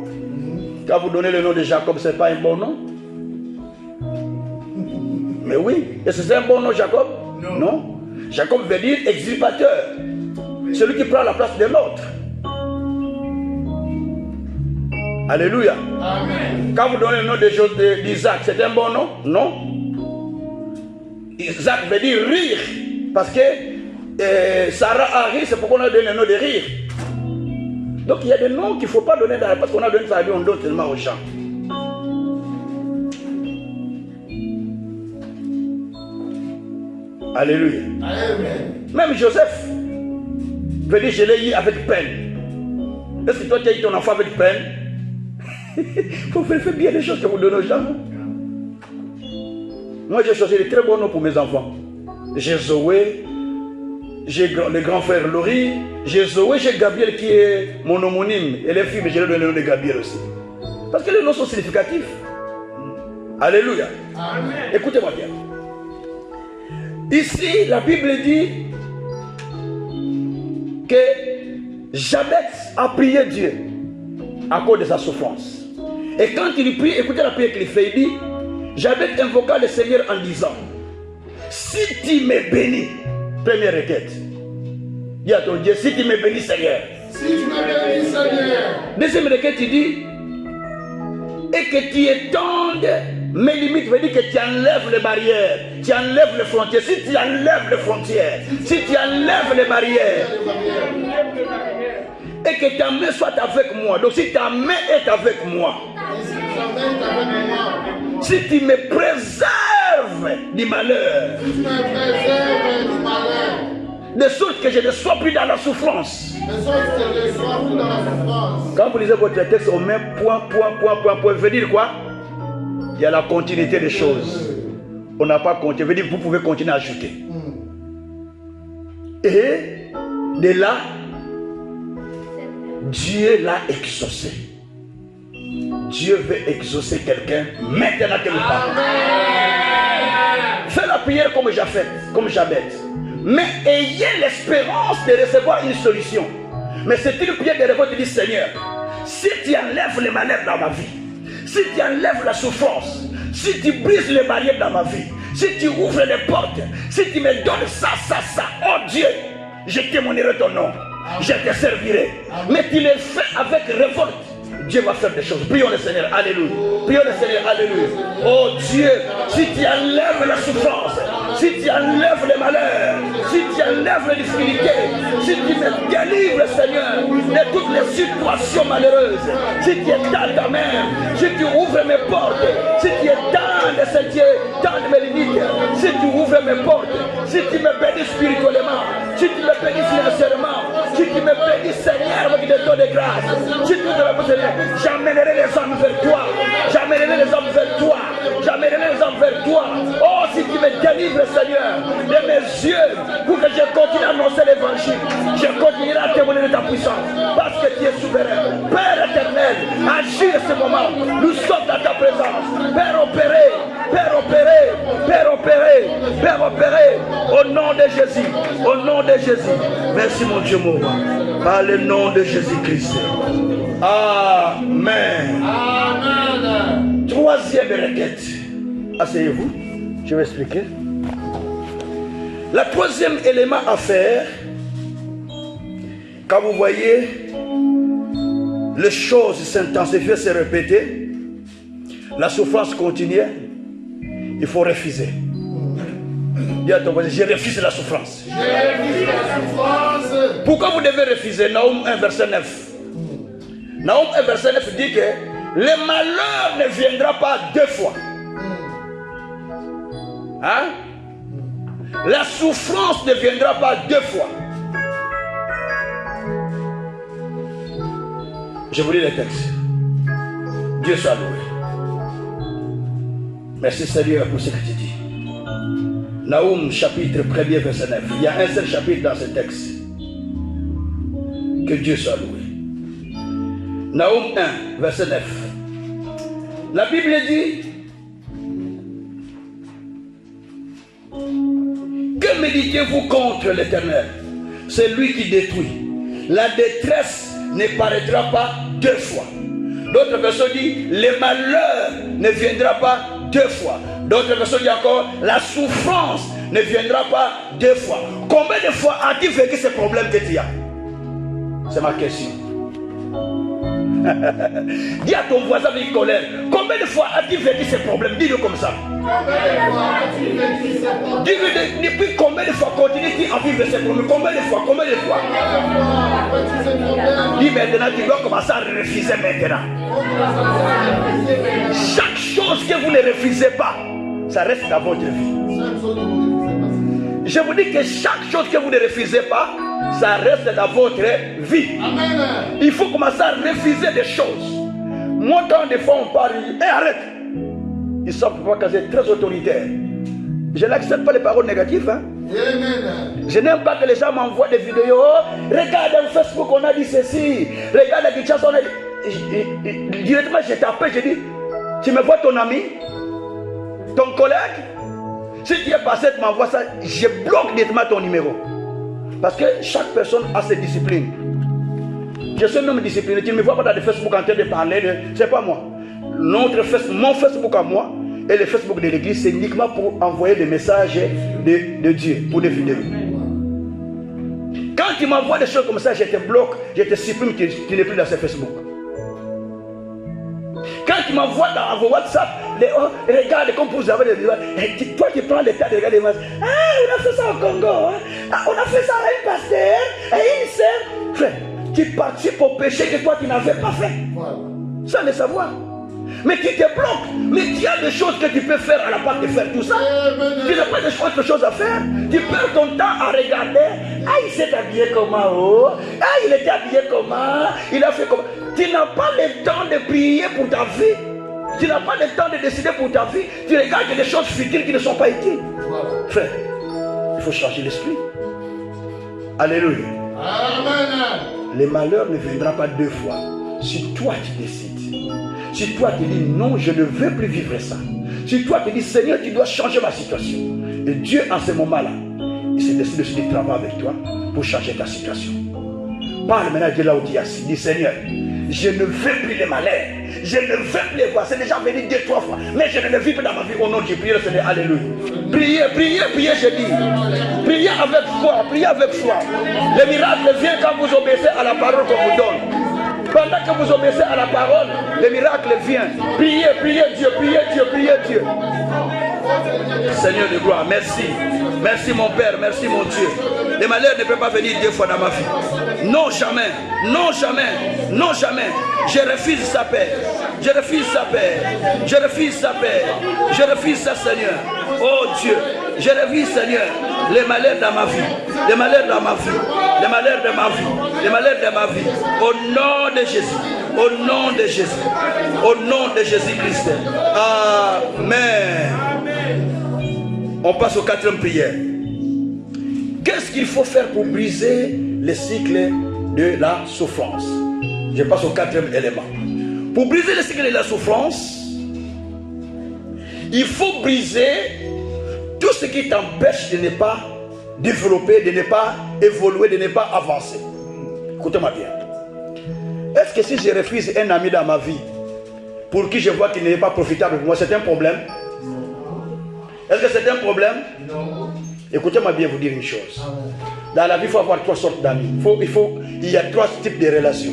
Quand vous donnez le nom de Jacob, ce n'est pas un bon nom. Mais oui, est-ce que c'est un bon nom, Jacob? Non. Jacob veut dire extirpateur. Celui qui prend la place de l'autre. Alléluia. Amen. Quand vous donnez le nom d'Isaac, c'est un bon nom? Non. Isaac veut dire rire. Parce que Sarah a ri, c'est pourquoi on a donné le nom de rire. Donc il y a des noms qu'il ne faut pas donner parce qu'on a donné ça à lui, on donne tellement aux gens. Alléluia. Amen. Même Joseph veut dire je l'ai eu avec peine. Est-ce que toi tu as eu ton enfant avec peine? Il faut faire bien les choses que vous donnez aux gens. Moi j'ai choisi de très bons noms pour mes enfants. J'ai Zoé, j'ai le grand frère Laurie, j'ai Zoé, j'ai Gabriel qui est mon homonyme. Et les filles, mais je leur donne le nom de Gabriel aussi. Parce que les noms sont significatifs. Alléluia. Amen. Écoutez-moi bien. Ici, la Bible dit que Jabet a prié Dieu à cause de sa souffrance. Et quand il prie, écoutez la prière qu'il fait, il dit, Jabet invoqua le Seigneur en disant, si tu me bénis, première requête, dis à ton Dieu, si tu me bénis Seigneur. Si tu me bénis Seigneur. Deuxième requête, il dit, et que tu étendes mes limites, veut dire que tu enlèves les barrières, tu enlèves les frontières. Si tu enlèves les frontières, si tu enlèves les barrières, et que ta main soit avec moi. Donc si ta main est avec moi, si tu me préserves du malheur, de sorte que je ne sois plus dans la souffrance. Quand vous lisez votre texte, on met point, veut dire quoi? Il y a la continuité des choses. On n'a pas compté, veut dire que vous pouvez continuer à ajouter. Et de là, Dieu l'a exaucé. Dieu veut exaucer quelqu'un maintenant que nous parlons. Fais la prière comme Jabet. Mais ayez l'espérance de recevoir une solution. Mais c'est une prière de révolte du Seigneur. Si tu enlèves les malheurs dans ma vie, si tu enlèves la souffrance, si tu brises les barrières dans ma vie, si tu ouvres les portes, si tu me donnes ça, oh Dieu, je témoignerai ton nom, je te servirai. Mais tu le fais avec révolte, Dieu va faire des choses. Prions le Seigneur, alléluia. Prions le Seigneur, alléluia. Oh Dieu, si tu enlèves la souffrance, si tu enlèves les malheurs, si tu enlèves les difficultés, si tu me délivres, Seigneur, de toutes les situations malheureuses, si tu étends ta main, si tu ouvres mes portes, si tu étends tends de sentiers, tends mes limites, si tu ouvres mes portes, si tu me bénis spirituellement, si tu me bénis financièrement, si tu me bénis Seigneur avec des dons de grâce, si tu me bénis, j'amènerai les hommes vers toi, j'amènerai les hommes vers toi, j'amènerai les hommes vers toi. Oh, si tu me délivres Seigneur de mes yeux pour que je continue à annoncer l'évangile, je continuerai à témoigner de ta puissance parce que tu es souverain. Père éternel, agis en ce moment, nous sommes dans ta présence. Père opéré, Père opéré, Père opéré, Père opéré, au nom de Jésus, au nom de Jésus. Merci mon Dieu mon roi, par le nom de Jésus-Christ. Amen. Amen. Troisième requête. Asseyez-vous, je vais expliquer. Le troisième élément à faire, quand vous voyez les choses s'intensifier, se répéter, la souffrance continue, il faut refuser. Dis à ton voisin, je refuse la souffrance. Je refuse la souffrance. Pourquoi vous devez refuser? Naoum 1, verset 9. Naoum 1, verset 9 dit que le malheur ne viendra pas deux fois. Hein? La souffrance ne viendra pas deux fois. Je vous lis le texte. Dieu soit loué. Merci Seigneur pour ce que tu dis. Naoum chapitre 1er verset 9. Il y a un seul chapitre dans ce texte. Que Dieu soit loué. Naoum 1 verset 9. La Bible dit: que méditez-vous contre l'Éternel? C'est lui qui détruit. La détresse ne paraîtra pas deux fois. D'autres versions disent: le malheur ne viendra pas deux fois. D'autres versions disent encore: la souffrance ne viendra pas deux fois. Combien de fois as-tu vécu ce problème que tu as? C'est ma question. Dis à ton voisin avec colère: combien de fois as-tu vécu ce problème? Dis-le comme ça. Dis-lui depuis combien de fois continues-tu à vivre ce problème? Combien de fois? Combien de fois? Dis maintenant, tu dois commencer à refuser maintenant. Chaque chose que vous ne refusez pas, ça reste dans votre vie. Je vous dis que chaque chose que vous ne refusez pas, ça reste dans votre vie. Amen. Il faut commencer à refuser des choses. Moi, quand des fois on parle, arrête. Ils savent pas que c'est très autoritaire. Je n'accepte pas les paroles négatives. Hein? Amen. Je n'aime pas que les gens m'envoient des vidéos. Regarde sur Facebook, on a dit ceci. Regarde la Kinshasa, on a dit. Directement, je t'appelle, je dis: tu me vois ton ami, ton collègue? Si tu es passé, tu m'envoies ça, je bloque directement ton numéro. Parce que chaque personne a ses disciplines. Je suis un homme discipliné. Tu ne me vois pas dans le Facebook en train de parler de... C'est pas moi. Mon Facebook à moi et le Facebook de l'église, c'est uniquement pour envoyer des messages de Dieu, pour des vidéos. Quand tu m'envoies des choses comme ça, je te bloque, je te supprime, tu n'es plus dans ce Facebook. Quand tu m'envoies dans vos WhatsApp, regarde comme vous avez des... Toi qui prends le temps de regarder les matchs. Ah, on a fait ça au Congo. Hein? Ah, on a fait ça à un pasteur, à une sœur. Frère, tu participes au péché que toi tu n'avais pas fait. Sans le savoir. Mais tu te bloques. Mais tu as des choses que tu peux faire à la part de faire tout ça. Tu n'as pas d'autres choses à faire. Tu perds ton temps à regarder. Ah, il s'est habillé comment? Oh. Ah, il était habillé comment? Il a fait comment? Tu n'as pas le temps de prier pour ta vie. Tu n'as pas le temps de décider pour ta vie. Tu regardes des choses futiles qui ne sont pas utiles. Frère, il faut changer l'esprit. Alléluia. Amen. Le malheur ne viendra pas deux fois. Si toi tu décides. Si toi tu dis non, je ne veux plus vivre ça. Si toi tu dis Seigneur, tu dois changer ma situation. Et Dieu en ce moment-là, il s'est décidé de travailler avec toi pour changer ta situation. Parle maintenant de là où tu es assis. Dis Seigneur, je ne veux plus les malheurs. Je ne veux plus les voir. C'est déjà venu 2-3 fois. Mais je ne le vis plus dans ma vie. Au nom de Dieu, priez le Seigneur. Alléluia. Priez, priez, priez, je dis. Priez avec foi. Priez avec foi. Le miracle vient quand vous obéissez à la parole qu'on vous donne. Pendant que vous obéissez à la parole, le miracle vient. Priez, priez Dieu, priez Dieu, priez Dieu. Seigneur de gloire, merci. Merci mon Père, merci mon Dieu. Les malheurs ne peuvent pas venir 2 fois dans ma vie. Non, jamais, non, jamais, non, jamais. Je refuse sa paix. Je refuse sa paix. Je refuse sa paix. Je refuse ça, Seigneur. Oh Dieu, je refuse, Seigneur, les malheurs dans ma vie. Les malheurs dans ma vie. Les malheurs de ma vie. Les malheurs de ma vie. Au nom de Jésus. Au nom de Jésus. Au nom de Jésus-Christ. Amen. On passe aux 4e prière. Qu'est-ce qu'il faut faire pour briser le cycle de la souffrance? Je passe au 4e élément. Pour briser le cycle de la souffrance, il faut briser tout ce qui t'empêche de ne pas développer, de ne pas évoluer, de ne pas avancer. Écoutez-moi bien. Est-ce que si je refuse un ami dans ma vie, pour qui je vois qu'il n'est pas profitable pour moi, c'est un problème? Est-ce que c'est un problème? Non. Écoutez-moi bien vous dire une chose. Dans la vie, il faut avoir 3 sortes d'amis. Il y a 3 types de relations.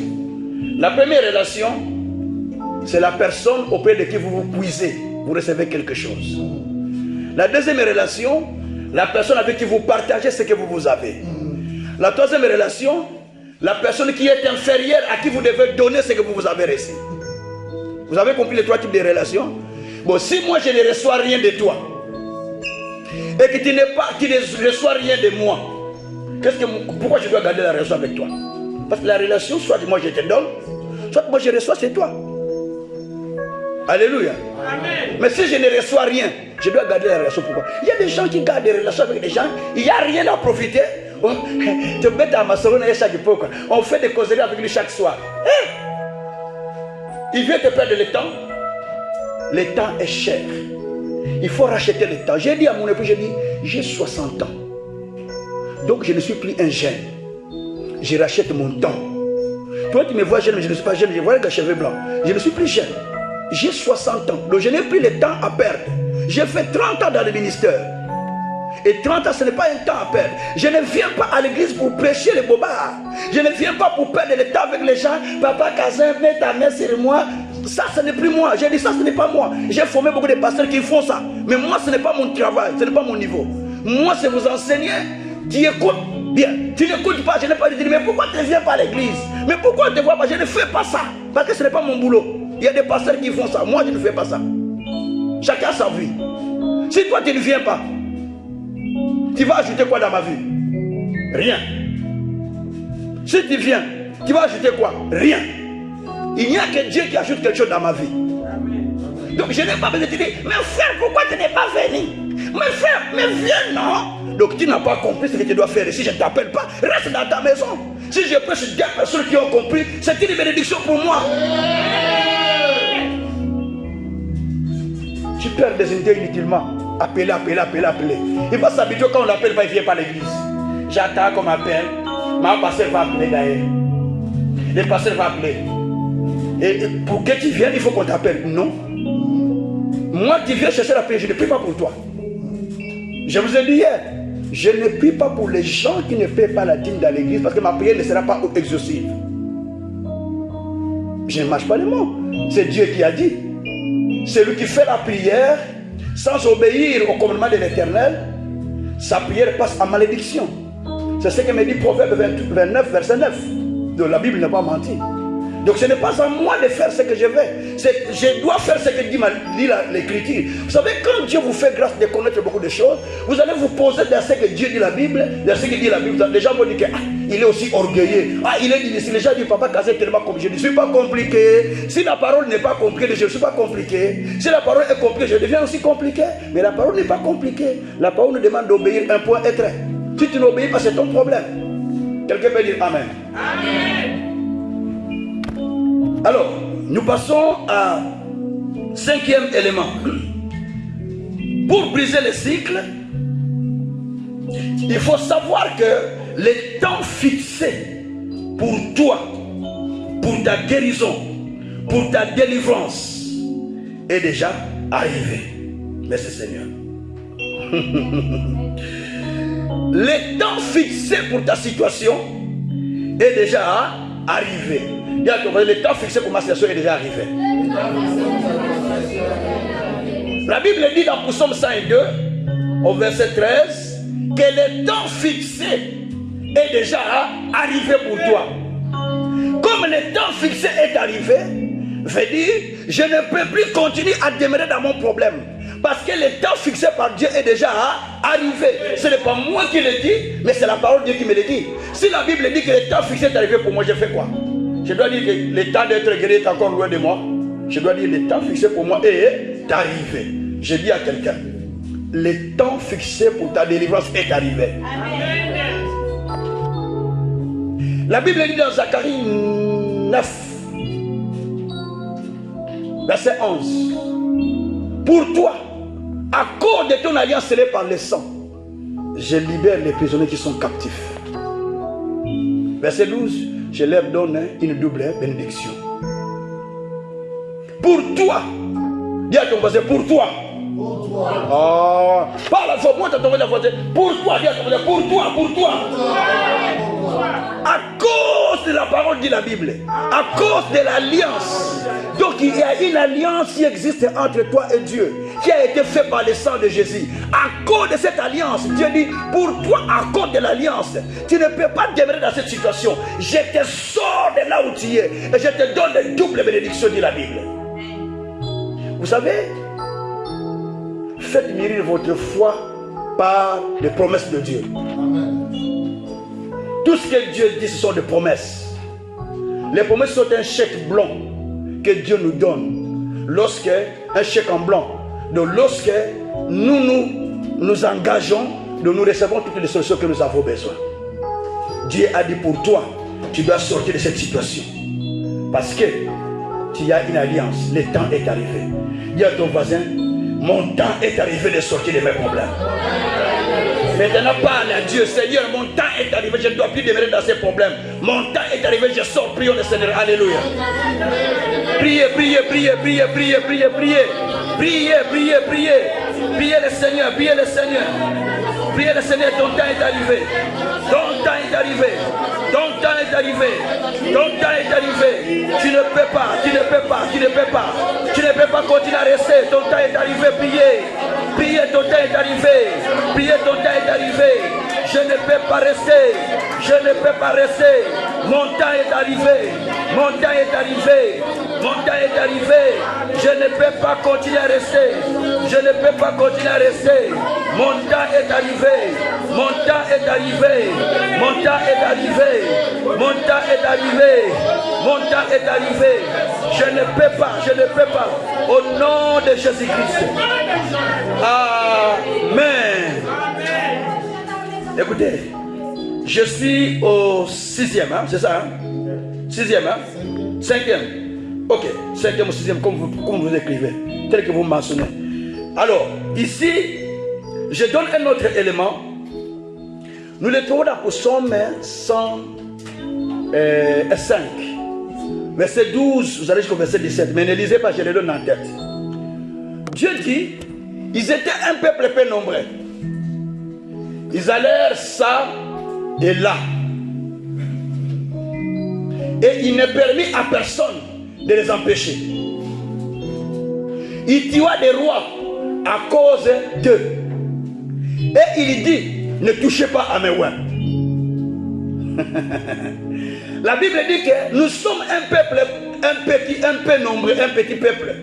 La première relation, c'est la personne auprès de qui vous vous puisez. Vous recevez quelque chose. La deuxième relation, la personne avec qui vous partagez ce que vous avez. La troisième relation, la personne qui est inférieure à qui vous devez donner ce que vous avez reçu. Vous avez compris les 3 types de relations? Bon, si moi je ne reçois rien de toi, et que tu ne reçois rien de moi, pourquoi je dois garder la relation avec toi? Parce que la relation, soit moi je te donne, soit moi je reçois, c'est toi. Alléluia. Amen. Mais si je ne reçois rien, je dois garder la relation. Pourquoi? Il y a des gens qui gardent des relations avec des gens, il n'y a rien à profiter. Oh, tu mets à ma soeur et chaque époque. On fait des causeries avec lui chaque soir. Il vient te perdre le temps. Le temps est cher. Il faut racheter le temps. J'ai dit à mon époux, j'ai 60 ans. Donc je ne suis plus un jeune. Je rachète mon temps. Toi tu me vois jeune, mais je ne suis pas jeune. Je vois les cheveux blancs. Je ne suis plus jeune. J'ai 60 ans. Donc je n'ai plus le temps à perdre. J'ai fait 30 ans dans le ministère. Et 30 ans, ce n'est pas un temps à perdre. Je ne viens pas à l'église pour prêcher les bobards. Je ne viens pas pour perdre le temps avec les gens. Papa Kazin, mets ta main sur moi. Ça, ce n'est plus moi. J'ai dit ça, ce n'est pas moi. J'ai formé beaucoup de pasteurs qui font ça. Mais moi, ce n'est pas mon travail. Ce n'est pas mon niveau. Moi, c'est vous enseigner. Tu écoutes bien. Tu n'écoutes pas. Je n'ai pas dit, mais pourquoi tu ne viens pas à l'église? Mais pourquoi tu ne te vois pas? Je ne fais pas ça. Parce que ce n'est pas mon boulot. Il y a des pasteurs qui font ça. Moi, je ne fais pas ça. Chacun sa vie. Si toi, tu ne viens pas, tu vas ajouter quoi dans ma vie? Rien. Si tu viens, tu vas ajouter quoi? Rien. Il n'y a que Dieu qui ajoute quelque chose dans ma vie. Donc je n'ai pas besoin de te dire, mais frère, pourquoi tu n'es pas venu? Mais frère, mais viens, non? Donc tu n'as pas compris ce que tu dois faire. Et si je ne t'appelle pas, reste dans ta maison. Si je prêche des personnes qui ont compris, c'est une bénédiction pour moi. Tu perds des idées inutilement. Appeler. Il va s'habituer quand on l'appelle pas, il ne vient pas à l'église. J'attends qu'on m'appelle. Ma pasteur va appeler d'ailleurs. Le pasteur va appeler. Et pour que tu viennes, il faut qu'on t'appelle. Non. Moi qui viens chercher la paix, je ne prie pas pour toi. Je vous ai dit hier, je ne prie pas pour les gens qui ne paient pas la dîme dans l'église parce que ma prière ne sera pas exaucive. Je ne marche pas les mots. C'est Dieu qui a dit. Celui qui fait la prière sans obéir au commandement de l'Éternel, sa prière passe en malédiction. C'est ce que me dit Proverbe 29, verset 9. Donc la Bible n'a pas menti. Donc ce n'est pas à moi de faire ce que je vais. Je dois faire ce que dit l'Écriture. Vous savez, quand Dieu vous fait grâce de connaître beaucoup de choses, vous allez vous poser dans ce que Dieu dit la Bible, dans ce que dit la Bible. Les gens vont dire que il est aussi orgueilleux. Il est difficile. Les gens disent, papa Kazé est tellement compliqué. Je ne suis pas compliqué. Si la parole n'est pas compliquée, je ne suis pas compliqué. Si la parole est compliquée, je deviens aussi compliqué. Mais la parole n'est pas compliquée. La parole nous demande d'obéir un point et trait. Si tu n'obéis pas, c'est ton problème. Quelqu'un peut dire Amen. Amen. Alors, nous passons à 5e élément. Pour briser le cycle, il faut savoir que le temps fixé pour toi, pour ta guérison, pour ta délivrance, est déjà arrivé. Merci Seigneur. Le temps fixé pour ta situation est déjà arrivé. Le temps fixé pour ma situation est déjà arrivé. La Bible dit dans Psaume 102, au verset 13, que le temps fixé est déjà arrivé pour toi. Comme le temps fixé est arrivé, veut dire, je ne peux plus continuer à demeurer dans mon problème. Parce que le temps fixé par Dieu est déjà arrivé. Ce n'est pas moi qui le dis, mais c'est la parole de Dieu qui me le dit. Si la Bible dit que le temps fixé est arrivé pour moi, je fais quoi? Je dois dire que le temps d'être guéri est encore loin de moi. Je dois dire que le temps fixé pour moi est arrivé. Je dis à quelqu'un, le temps fixé pour ta délivrance est arrivé. Amen. La Bible dit dans Zacharie 9, verset 11. Pour toi, à cause de ton alliance scellée par le sang, je libère les prisonniers qui sont captifs. Verset 12. Je leur donne une double bénédiction. Pour toi, dis à ton voisin, pour toi. Pour toi. Ah, parle à ton voisin, pour toi, dis à ton voisin, pour toi, pour toi. À cause de la parole de la Bible, à cause de l'alliance. Donc il y a une alliance qui existe entre toi et Dieu, qui a été faite par le sang de Jésus. À cause de cette alliance, Dieu dit, pour toi, à cause de l'alliance, tu ne peux pas demeurer dans cette situation. Je te sors de là où tu es et je te donne une double bénédiction, dit la Bible. Vous savez, faites mûrir votre foi par les promesses de Dieu. Amen. Tout ce que Dieu dit, ce sont des promesses. Les promesses sont un chèque blanc que Dieu nous donne. Lorsque, un chèque en blanc. Donc lorsque nous engageons, nous recevons toutes les solutions que nous avons besoin. Dieu a dit pour toi, tu dois sortir de cette situation. Parce que tu as une alliance. Le temps est arrivé. Dis à ton voisin, mon temps est arrivé de sortir de mes problèmes. Maintenant parle à Dieu, Seigneur, mon temps est arrivé, je ne dois plus demeurer dans ces problèmes. Mon temps est arrivé, je sors, prions le Seigneur, alléluia. Priez, priez, priez, priez, priez, priez, priez. Priez, priez, priez. Priez le Seigneur, priez le Seigneur. Priez le Seigneur, ton temps est arrivé. Ton temps est arrivé. Ton temps est arrivé. Ton temps est arrivé. Tu ne peux pas, tu ne peux pas, tu ne peux pas. Tu ne peux pas continuer à rester. Ton temps est arrivé, priez. Priez, ton temps est arrivé. Priez, ton temps est arrivé. Je ne peux pas rester. Je ne peux pas rester. Mon temps est arrivé. Mon temps est arrivé. Mon temps est arrivé. Je ne peux pas continuer à rester. Je ne peux pas continuer à rester. Mon temps est arrivé. Mon temps est arrivé. Mon temps est arrivé. Mon temps est arrivé. Mon temps est arrivé. Je ne peux pas. Je ne peux pas. Au nom de Jésus-Christ. Amen. Écoutez, je suis au 6e, hein, c'est ça, hein? 6e, hein? 5e. Ok, 5e ou 6e, comme vous écrivez, tel que vous mentionnez. Alors, ici, je donne un autre élément. Nous le trouvons dans Psaume 105, verset 12, vous allez jusqu'au verset 17, mais ne lisez pas, je le donne en tête. Dieu dit, ils étaient un peuple peu nombreux. Ils allèrent ça et là. Et il ne permit à personne de les empêcher. Il tua des rois à cause d'eux. Et il dit, ne touchez pas à mes oins. La Bible dit que nous sommes un peuple, un peu nombreux, un petit peuple,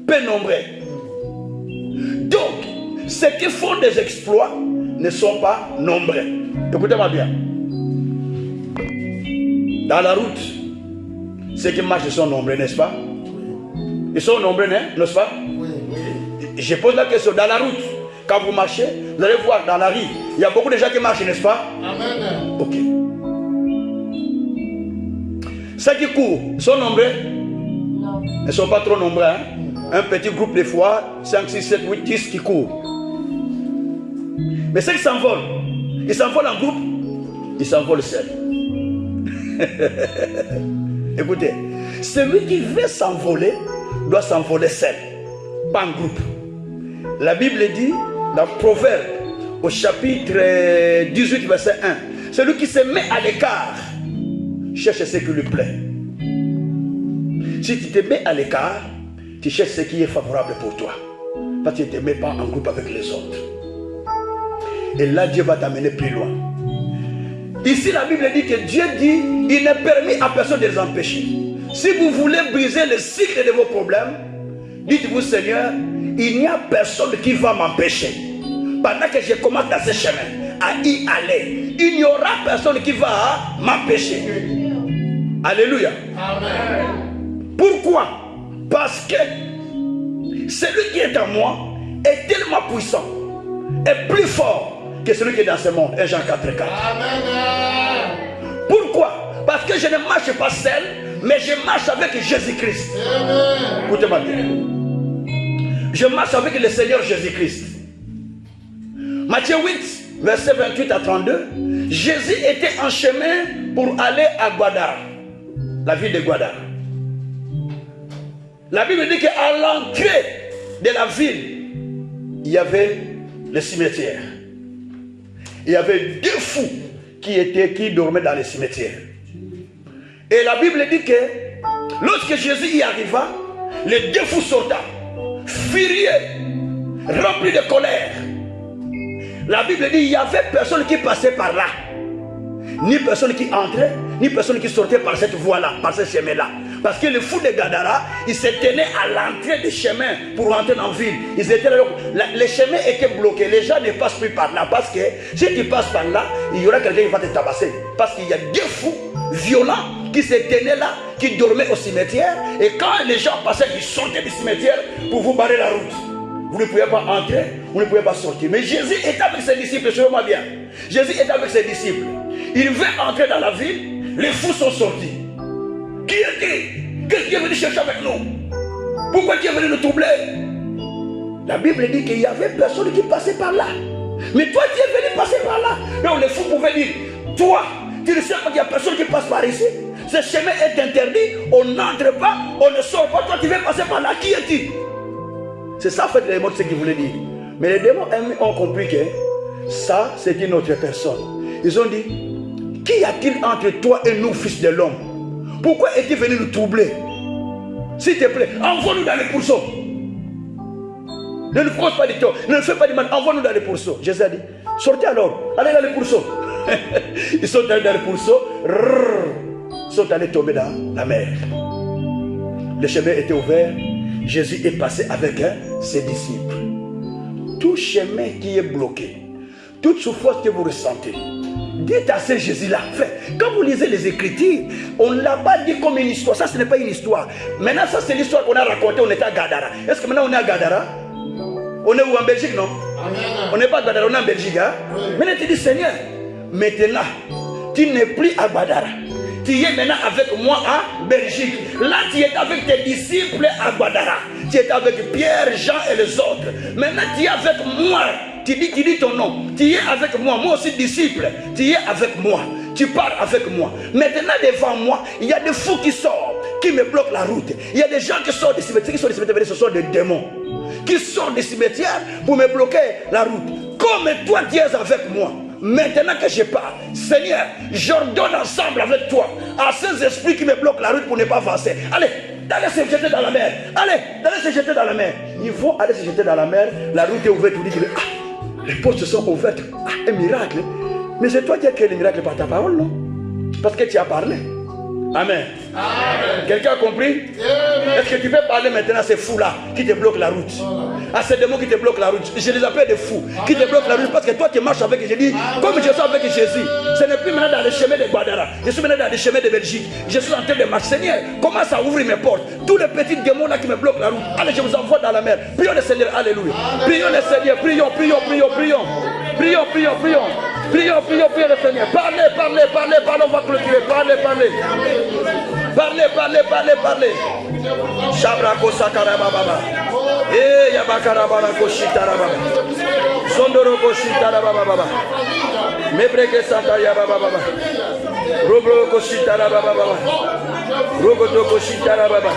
peu nombreux. Donc, ceux qui font des exploits ne sont pas nombreux. Écoutez-moi bien. Dans la route, ceux qui marchent sont nombreux, n'est-ce pas? Ils sont nombreux, n'est-ce pas? Je pose la question. Dans la route, quand vous marchez, vous allez voir dans la rue, il y a beaucoup de gens qui marchent, n'est-ce pas? Amen. Ok. Ceux qui courent sont nombreux? Non. Ils ne sont pas trop nombreux. Hein? Un petit groupe de fois, 5, 6, 7, 8, 10 qui courent. Mais ceux qui s'envolent, ils s'envolent en groupe, ils s'envolent seuls. Écoutez, celui qui veut s'envoler doit s'envoler seul, pas en groupe. La Bible dit dans Proverbe, au chapitre 18, verset 1, celui qui se met à l'écart cherche ce qui lui plaît. Si tu te mets à l'écart, tu cherches ce qui est favorable pour toi. Parce que tu ne te mets pas en groupe avec les autres. Et là, Dieu va t'amener plus loin. Ici, la Bible dit que Dieu dit, il n'est permis à personne de les empêcher. Si vous voulez briser le cycle de vos problèmes, dites-vous, Seigneur, il n'y a personne qui va m'empêcher. Pendant que je commence dans ce chemin, à y aller, il n'y aura personne qui va m'empêcher. Alléluia. Amen. Pourquoi? Parce que celui qui est en moi est tellement puissant et plus fort que celui qui est dans ce monde. 1 Jean 4,4. Pourquoi? Parce que je ne marche pas seul, mais je marche avec Jésus-Christ. Écoutez-moi bien. Je marche avec le Seigneur Jésus-Christ. Matthieu 8, verset 28 à 32. Jésus était en chemin pour aller à Guadara, la ville de Guadara. La Bible dit qu'à l'entrée de la ville, il y avait le cimetière. Il y avait 2 fous qui dormaient dans le cimetière. Et la Bible dit que lorsque Jésus y arriva, les 2 fous sortant, furieux, remplis de colère. La Bible dit qu'il n'y avait personne qui passait par là. Ni personne qui entrait, ni personne qui sortait par cette voie-là, par ce chemin-là. Parce que les fous de Gadara, ils se tenaient à l'entrée du chemin pour rentrer dans la ville. Ils étaient là, les chemins étaient bloqués. Les gens ne passent plus par là. Parce que si tu passes par là, il y aura quelqu'un qui va te tabasser. Parce qu'il y a 2 fous violents qui se tenaient là, qui dormaient au cimetière. Et quand les gens passaient, ils sortaient du cimetière pour vous barrer la route. Vous ne pouvez pas entrer, vous ne pouvez pas sortir. Mais Jésus est avec ses disciples, suivez-moi bien. Jésus est avec ses disciples. Il veut entrer dans la ville, les fous sont sortis. Qui est-il? Qu'est-ce qui est venu chercher avec nous? Pourquoi tu es venu nous troubler? La Bible dit qu'il n'y avait personne qui passait par là. Mais toi, tu es venu passer par là. Donc les fous pouvaient dire, toi, tu ne sais pas qu'il n'y a personne qui passe par ici. Ce chemin est interdit, on n'entre pas, on ne sort pas. Toi, tu veux passer par là. Qui es-tu? C'est ça, en fait, les démons, ce qu'ils voulaient dire. Mais les démons ont compris que ça, c'est une autre personne. Ils ont dit, qu'y a-t-il entre toi et nous, fils de l'homme? Pourquoi es-tu venu nous troubler? S'il te plaît, envoie-nous dans les pourceaux. Ne nous cause pas du tort, ne nous fais pas du mal, envoie-nous dans les pourceaux. Jésus a dit, sortez alors, allez dans les pourceaux. Ils sont allés dans les pourceaux, ils sont allés tomber dans la mer. Le chemin était ouvert, Jésus est passé avec ses disciples. Tout chemin qui est bloqué, toute souffrance que vous ressentez, dites à ce Jésus-là. Quand vous lisez les Écritures, on ne l'a pas dit comme une histoire. Ça, ce n'est pas une histoire. Maintenant, ça, c'est l'histoire qu'on a racontée. On était à Gadara. Est-ce que maintenant on est à Gadara? On est où, en Belgique, non? Amen. On n'est pas à Gadara, on est en Belgique. Hein? Oui. Maintenant, tu dis, Seigneur, maintenant, tu n'es plus à Gadara. Tu es maintenant avec moi en Belgique. Là, tu es avec tes disciples à Gadara. Tu es avec Pierre, Jean et les autres. Maintenant, tu es avec moi. Tu dis ton nom. Tu es avec moi. Moi aussi, disciple. Tu es avec moi. Tu pars avec moi. Maintenant, devant moi, il y a des fous qui sortent, qui me bloquent la route. Il y a des gens qui sortent des cimetières. Ce sont des démons qui sortent des cimetières pour me bloquer la route. Comme toi, tu es avec moi. Maintenant que je pars, Seigneur, j'ordonne ensemble avec toi à ces esprits qui me bloquent la route pour ne pas avancer. Allez, allez se jeter dans la mer. Allez se jeter dans la mer. Ils vont aller se jeter dans la mer. La route est ouverte. Vous dites, les portes sont ouvertes. Un miracle. Mais c'est toi qui as créé le miracle par ta parole, non? Parce que tu as parlé. Amen. Amen. Quelqu'un a compris? Est-ce que tu peux parler maintenant à ces fous-là qui te bloquent la route? À ces démons qui te bloquent la route. Je les appelle des fous qui te bloquent la route parce que toi tu marches avec Jésus. Comme je suis avec Jésus, ce n'est plus maintenant dans le chemin de Guadara. Je suis maintenant dans le chemin de Belgique. Je suis en train de marcher. Seigneur, commence à ouvrir mes portes. Tous les petits démons là qui me bloquent la route. Allez, je vous envoie dans la mer. Prions le Seigneur. Alléluia. Prions le Seigneur. Prions. Prions le Seigneur. Parlez, on va clôturer. Parlez. Shabrako sakaraba baba. Yabakarabara koshitara baba. Sondoro koshitara baba baba. Mebreke sataya baba baba. Robro koshitara baba baba. Rogoto koshitara baba.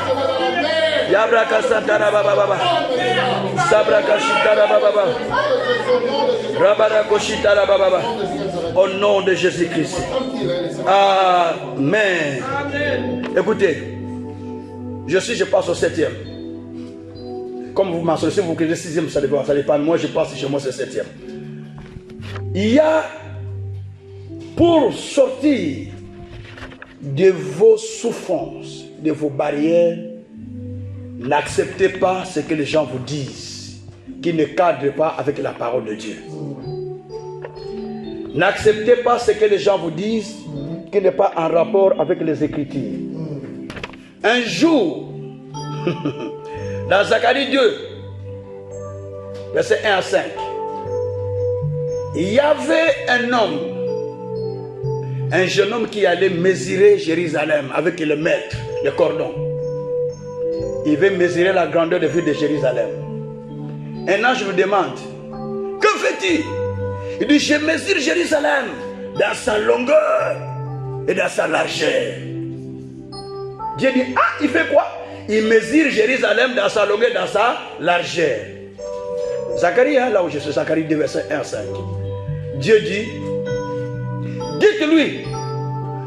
Yabraka satara baba baba. Sabraka shitara baba baba. Rabara koshitara baba baba. Au nom de Jésus-Christ. Amen. Écoutez, je passe au 7e. Comme vous mentionnez, si vous créez le 6e, ça dépend. Moi, je passe chez moi, c'est 7e. Il y a, pour sortir de vos souffrances, de vos barrières, n'acceptez pas ce que les gens vous disent, qui ne cadre pas avec la parole de Dieu. N'acceptez pas ce que les gens vous disent, qui n'est pas en rapport avec les Écritures. Un jour, dans Zacharie 2, versets 1 à 5, il y avait un homme, un jeune homme qui allait mesurer Jérusalem avec le mètre, le cordon. Il veut mesurer la grandeur de ville de Jérusalem. Un ange me demande, que fais-tu? Il dit, je mesure Jérusalem dans sa longueur et dans sa largeur. Dieu dit, ah, il fait quoi? Il mesure Jérusalem dans sa longueur et dans sa largeur. Zacharie, hein, là où je suis, Zacharie 2, verset 1 à 5. Dieu dit, dites-lui,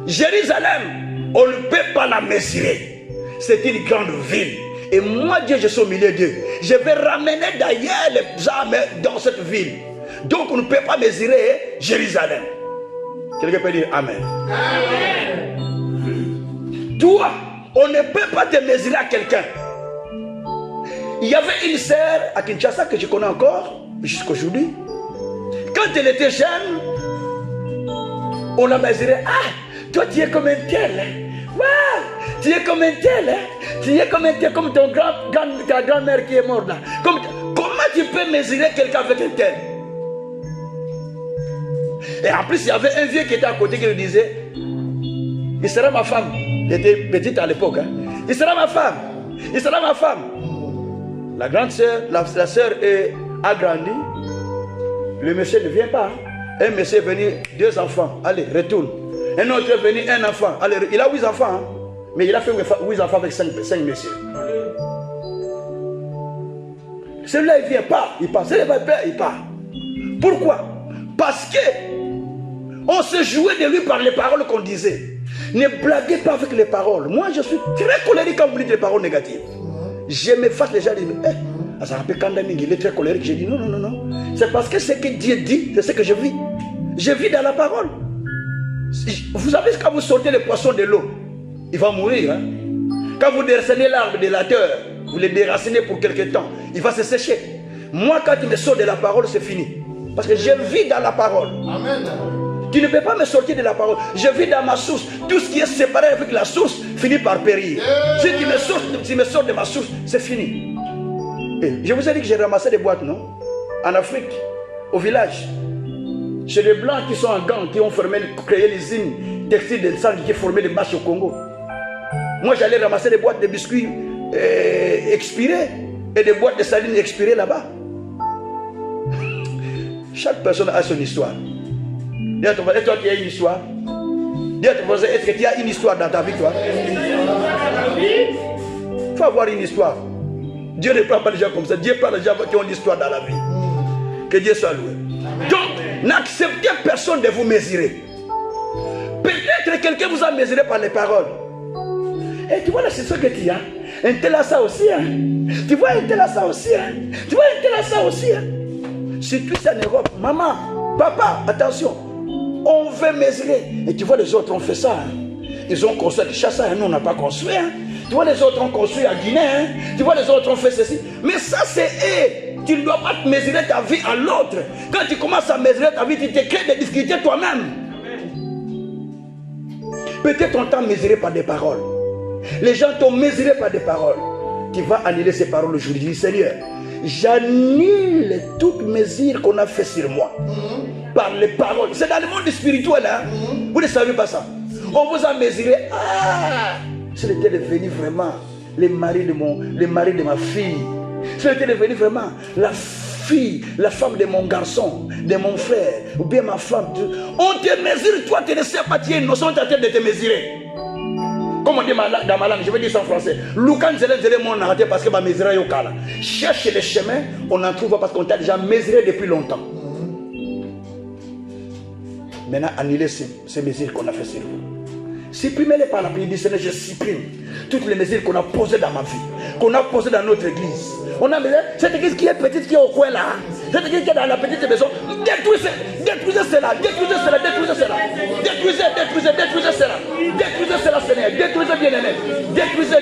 Jérusalem, on ne peut pas la mesurer. C'est une grande ville. Et moi, Dieu, je suis au milieu d'eux. Je vais ramener d'ailleurs les âmes dans cette ville. Donc, on ne peut pas mesurer Jérusalem. Quelqu'un peut dire Amen. Amen. Toi, on ne peut pas te mesurer à quelqu'un. Il y avait une sœur à Kinshasa que je connais encore, jusqu'aujourd'hui. Quand elle était jeune, on la mesurait. Ah, toi, tu es comme un tel. Waouh, tu es comme un tel. Tu es comme un tel, comme ta grand-mère qui est morte là. Comment tu peux mesurer quelqu'un avec un tel? Et en plus, il y avait un vieux qui était à côté qui lui disait, il sera ma femme. Il était petite à l'époque. Hein. Il sera ma femme. Il sera ma femme. La grande sœur, la sœur a grandi. Le monsieur ne vient pas. Un monsieur est venu, 2 enfants. Allez, retourne. Un autre est venu, 1 enfant. Allez, il a 8 enfants. Hein. Mais il a fait 8 enfants avec 5 messieurs. Celui-là, il ne vient pas. Il part. Celui-là, il part. Pourquoi? Parce que on se jouait de lui par les paroles qu'on disait. Ne blaguez pas avec les paroles. Moi, je suis très colérique quand vous dites des paroles négatives. Je m'efface les gens et je dis, ça rappelle quand il est très colérique. J'ai dit, non, non, non, non. C'est parce que ce que Dieu dit, c'est ce que je vis. Je vis dans la parole. Vous savez, quand vous sortez le poisson de l'eau, il va mourir. Hein? Quand vous déracinez l'arbre de la terre, vous le déracinez pour quelque temps, il va se sécher. Moi, quand il me sort de la parole, c'est fini. Parce que je vis dans la parole. Amen. Tu ne peux pas me sortir de la parole. Je vis dans ma source. Tout ce qui est séparé avec la source finit par périr. Si tu me sors de ma source, c'est fini. Et je vous ai dit que j'ai ramassé des boîtes, non? En Afrique, au village. Chez les Blancs qui sont en gang, qui ont créé l'usine textile de sang qui formait des marches au Congo. Moi, j'allais ramasser des boîtes de biscuits expirés et des boîtes de sardines expirées là-bas. Chaque personne a son histoire. Dis à ton voisin, toi tu as une histoire. Dis à ton voisin, est-ce que tu as une histoire dans ta vie, toi? Il faut avoir une histoire. Dieu ne prend pas les gens comme ça. Dieu prend les gens qui ont une histoire dans la vie. Que Dieu soit loué. Donc, n'acceptez personne de vous mesurer. Peut-être quelqu'un vous a mesuré par les paroles. Et tu vois là, c'est ce que tu as. Un tel a ça aussi. Hein. Tu vois, un tel a ça aussi. Hein. Tu vois, un tel a ça aussi. Hein. Surtout en Europe. Maman, papa, attention. On veut mesurer. Et tu vois, les autres ont fait ça. Hein. Ils ont construit à Kinshasa. Nous, on n'a pas construit. Hein. Tu vois, les autres ont construit à Guinée. Hein. Tu vois, les autres ont fait ceci. Mais ça, c'est eux. Tu ne dois pas te mesurer ta vie à l'autre. Quand tu commences à mesurer ta vie, tu te crées des difficultés toi-même. Peut-être on t'a mesuré par des paroles. Les gens t'ont mesuré par des paroles. Tu vas annuler ces paroles aujourd'hui. Seigneur, j'annule toute mesure qu'on a fait sur moi. Par les paroles. C'est dans le monde spirituel. Hein? Vous ne savez pas ça. On vous a mesuré. Ah, c'était devenu vraiment le mari de ma fille. C'était devenu vraiment la fille, la femme de mon garçon, de mon frère, ou bien ma femme. On te mesure, toi tu ne sais pas, tu es innocent, tu es en train de te mesurer. Comme on dit dans ma langue, je vais dire ça en français. Parce que ma mesure est au cas là. Cherche les chemins, on n'en trouve pas parce qu'on t'a déjà mesuré depuis longtemps. Maintenant, annulez ces mesures qu'on a fait sur vous. Supprimez-les par la prière du Seigneur, je supprime toutes les mesures qu'on a posées dans ma vie, qu'on a posées dans notre église. On a cette église qui est petite, qui est au coin là, cette église qui est dans la petite maison, Détruisez cela, détruisez cela, détruisez cela. Détruisez cela. Détruisez cela, Seigneur. Détruisez, bien-aimés. Détruisez.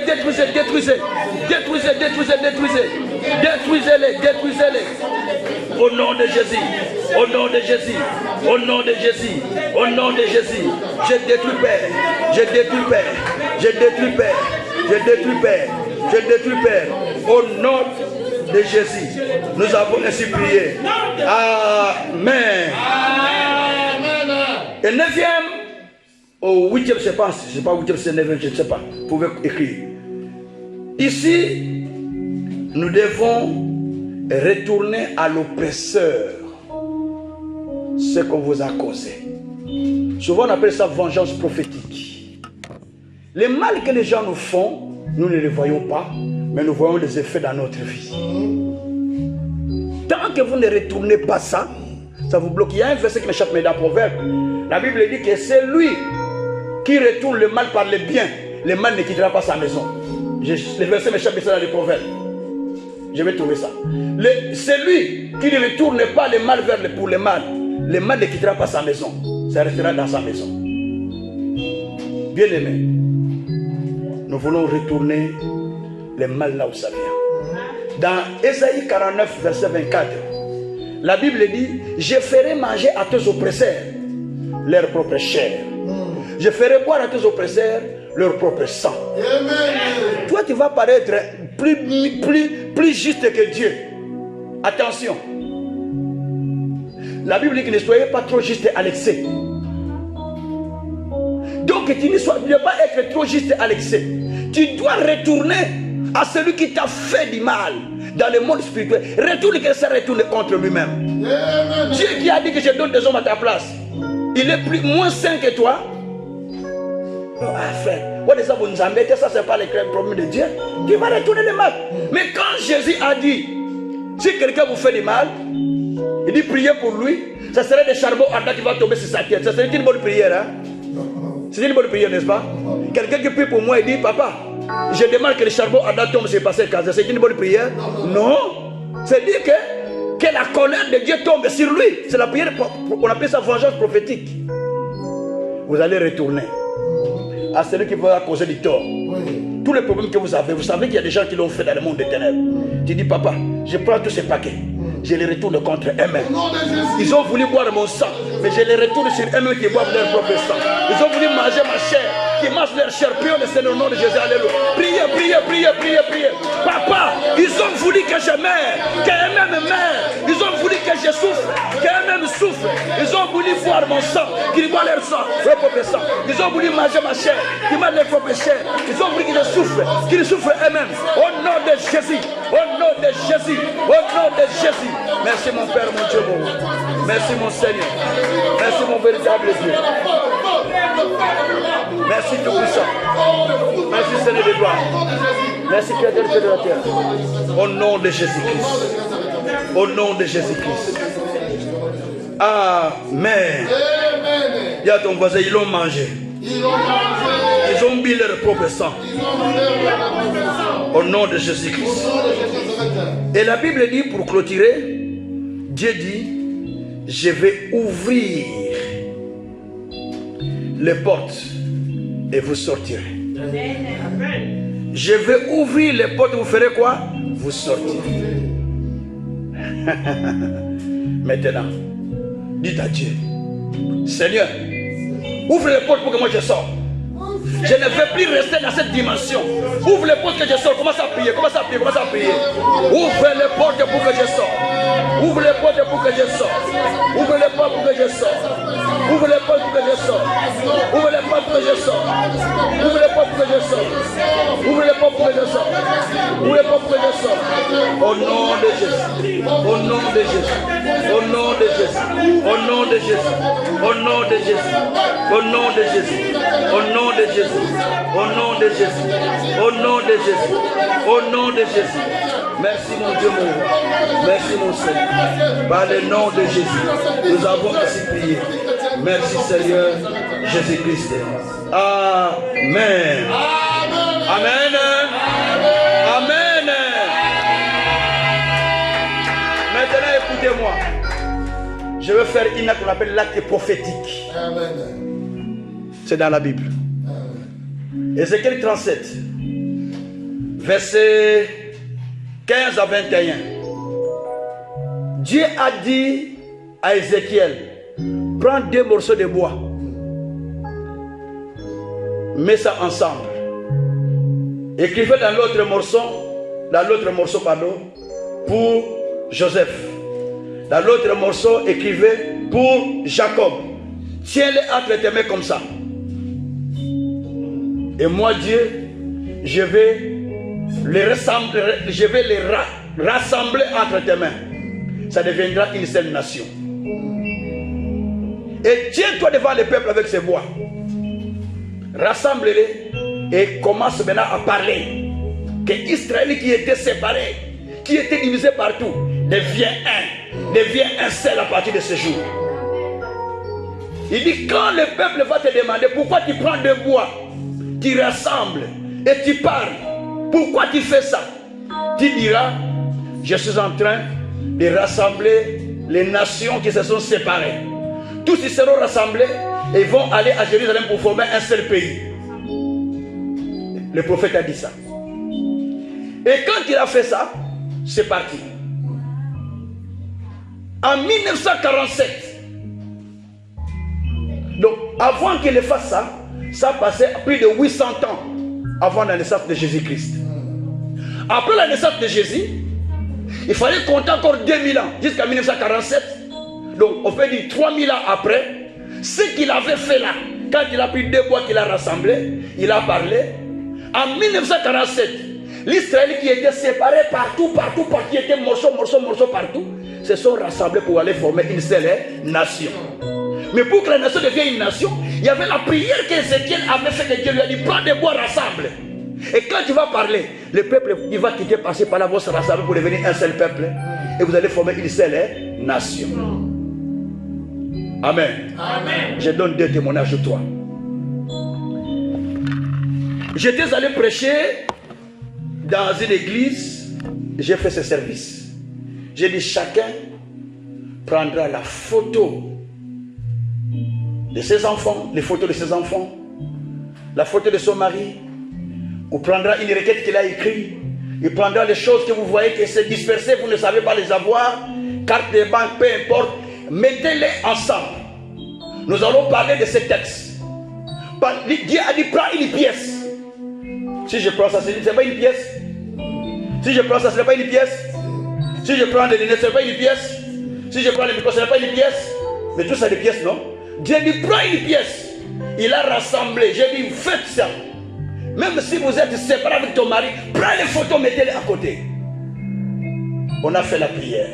Détruisez-les. Au nom de Jésus. Au nom de Jésus. Je détruis Père. Au nom de Jésus. Nous avons ainsi prié. Amen. Et 9e, au 8e, je pense. Je ne sais pas, 8e, c'est 9e, je ne sais pas. Vous pouvez écrire. Ici, nous devons retourner à l'oppresseur ce qu'on vous a causé. Souvent, on appelle ça vengeance prophétique. Le mal que les gens nous font, nous ne les voyons pas, mais nous voyons les effets dans notre vie. Tant que vous ne retournez pas ça, ça vous bloque. Il y a un verset qui m'échappe, mais dans Proverbe, la Bible dit que c'est lui qui retourne le mal par le bien. Le mal ne quittera pas sa maison. Le verset m'échappe, c'est dans les Proverbes. Je vais trouver ça. C'est lui qui ne retourne pas le mal pour le mal. Le mal ne quittera pas sa maison. Ça restera dans sa maison. Bien aimé, nous voulons retourner le mal là où ça vient. Dans Ésaïe 49, verset 24, la Bible dit: je ferai manger à tes oppresseurs leur propre chair. Je ferai boire à tes oppresseurs leur propre sang. Amen. Toi, tu vas paraître plus juste que Dieu. Attention. La Bible dit que ne soyez pas trop juste à l'excès. Donc, tu ne dois pas être trop juste à l'excès. Tu dois retourner à celui qui t'a fait du mal dans le monde spirituel. Retourne que ça retourne contre lui-même. Amen. Dieu qui a dit que je donne des hommes à ta place, il est moins saint que toi. Frère, ça c'est pas le problème de Dieu. Tu vas retourner le mal. Mais quand Jésus a dit, si quelqu'un vous fait du mal, il dit priez pour lui, ça serait des charbons ardents qui vont tomber sur sa tête. Ça serait une bonne prière, hein? C'est une bonne prière, n'est-ce pas? Quelqu'un qui prie pour moi, il dit: papa, je demande que les charbons ardents tombent sur passer casa. C'est une bonne prière? Non. C'est dire que la colère de Dieu tombe sur lui. C'est la prière, on appelle ça vengeance prophétique. Vous allez retourner à celui qui va causer du tort. Oui. Tous les problèmes que vous avez, vous savez qu'il y a des gens qui l'ont fait dans le monde des ténèbres. Tu dis: papa, je prends tous ces paquets, je les retourne contre eux-mêmes. Ils ont voulu boire mon sang, mais je les retourne sur eux-mêmes qui boivent leur propre sang. Ils ont voulu manger ma chair, qui mangent leur chair. Prions le Seigneur au nom de Jésus. Alléluia. Priez. Papa, ils ont voulu que je meure, qu'eux-mêmes meurent. Ils ont voulu que je souffre, qu'eux-mêmes souffrent. Ils ont voulu boire mon sang, qu'ils boivent leur sang, leur propre sang. Ils ont voulu manger ma chair, qu'ils mangent leur propre chair. Ils ont voulu que je souffre, qu'ils souffrent eux-mêmes. Au nom de Jésus, au nom de Jésus, au nom de Jésus. Merci mon Père, mon Dieu, mon roi. Merci mon Seigneur. Merci mon véritable Dieu. Merci Tout-Puissant. Merci Seigneur de gloire. Merci Créateur de la terre. Au nom de Jésus-Christ. Au nom de Jésus-Christ. Amen. Il y a ton voisin, ils l'ont mangé. Ils ont mis leur propre sang. Au nom de Jésus-Christ. Et la Bible dit, pour clôturer, Dieu dit: je vais ouvrir les portes et vous sortirez. Je vais ouvrir les portes et vous ferez quoi? Vous sortirez. Maintenant, dites à Dieu: Seigneur, ouvre les portes pour que moi je sorte. Je ne vais plus rester dans cette dimension. Ouvre les portes que je sors. Commence à prier. Ouvre les portes pour que je sorte. Ouvre les portes pour que je sorte. Ouvre les portes pour que je sorte. Ouvre les portes pour que je sorte. Ouvre les portes pour que je sorte. Ouvre les portes pour que je sorte. Ouvre les portes pour que je sorte. Ouvre les portes pour que je sorte. Au nom de Jésus. Au nom de Jésus. Au nom de Jésus. Au nom de Jésus. Au nom de Jésus. Au nom de Jésus. Au nom de Jésus. Au nom de Jésus. Au nom de Jésus. Au nom de Jésus. Merci mon Dieu, mon roi. Merci mon Seigneur. Par le nom de Jésus, nous avons ainsi prié. Merci Seigneur Jésus-Christ. Amen. Amen. Amen. Maintenant écoutez-moi. Je veux faire une acte qu'on appelle l'acte prophétique. C'est dans la Bible. Ézéchiel 37, versets 15 à 21. Dieu a dit à Ézéchiel, prends 2 morceaux de bois, mets ça ensemble, écrivez dans l'autre morceau, pour Joseph, dans l'autre morceau, écrivez pour Jacob, tiens-les entre tes mains comme ça, et moi Dieu, je vais les rassembler entre tes mains, ça deviendra une seule nation. Et tiens-toi devant le peuple avec ses bois. Rassemble-les et commence maintenant à parler. Que Israël qui était séparé, qui était divisé partout, devient un seul à partir de ce jour. Il dit, quand le peuple va te demander pourquoi tu prends 2 bois, tu rassembles et tu parles, pourquoi tu fais ça, tu diras, je suis en train de rassembler les nations qui se sont séparées. Tous ils seront rassemblés et vont aller à Jérusalem pour former un seul pays. Le prophète a dit ça. Et quand il a fait ça, c'est parti. En 1947, donc avant qu'il fasse ça, ça passait plus de 800 ans avant la naissance de Jésus-Christ. Après la naissance de Jésus, il fallait compter encore 2000 ans jusqu'à 1947. Donc on peut dire 3000 ans après, ce qu'il avait fait là, quand il a pris 2 bois qu'il a rassemblés, il a parlé. En 1947, l'Israël qui était séparé partout, qui était morceau partout, se sont rassemblés pour aller former une seule nation. Mais pour que la nation devienne une nation, il y avait la prière qu'Ézéchiel avait fait, que Dieu lui a dit, prends des bois, rassemble. Et quand tu vas parler, le peuple qui va quitter passer par là va se rassembler pour devenir un seul peuple. Et vous allez former une seule nation. Amen. Amen. Je donne 2 témoignages de toi. J'étais allé prêcher dans une église. J'ai fait ce service. J'ai dit, chacun prendra la photo de ses enfants, les photos de ses enfants, la photo de son mari. On prendra une requête qu'il a écrite. Il prendra les choses que vous voyez qui sont dispersées, vous ne savez pas les avoir, carte de banque, peu importe. Mettez-les ensemble. Nous allons parler de ces textes. Dieu a dit, prends une pièce. Si je prends ça, ce n'est pas une pièce. Si je prends ça, ce n'est pas une pièce. Si je prends les lunettes, ce n'est pas une pièce. Si je prends les micros, ce n'est pas une pièce. Mais tout ça, des pièces, non? Dieu dit, prends une pièce. Il a rassemblé. J'ai dit, faites ça. Même si vous êtes séparés avec ton mari, prenez les photos, mettez-les à côté. On a fait la prière.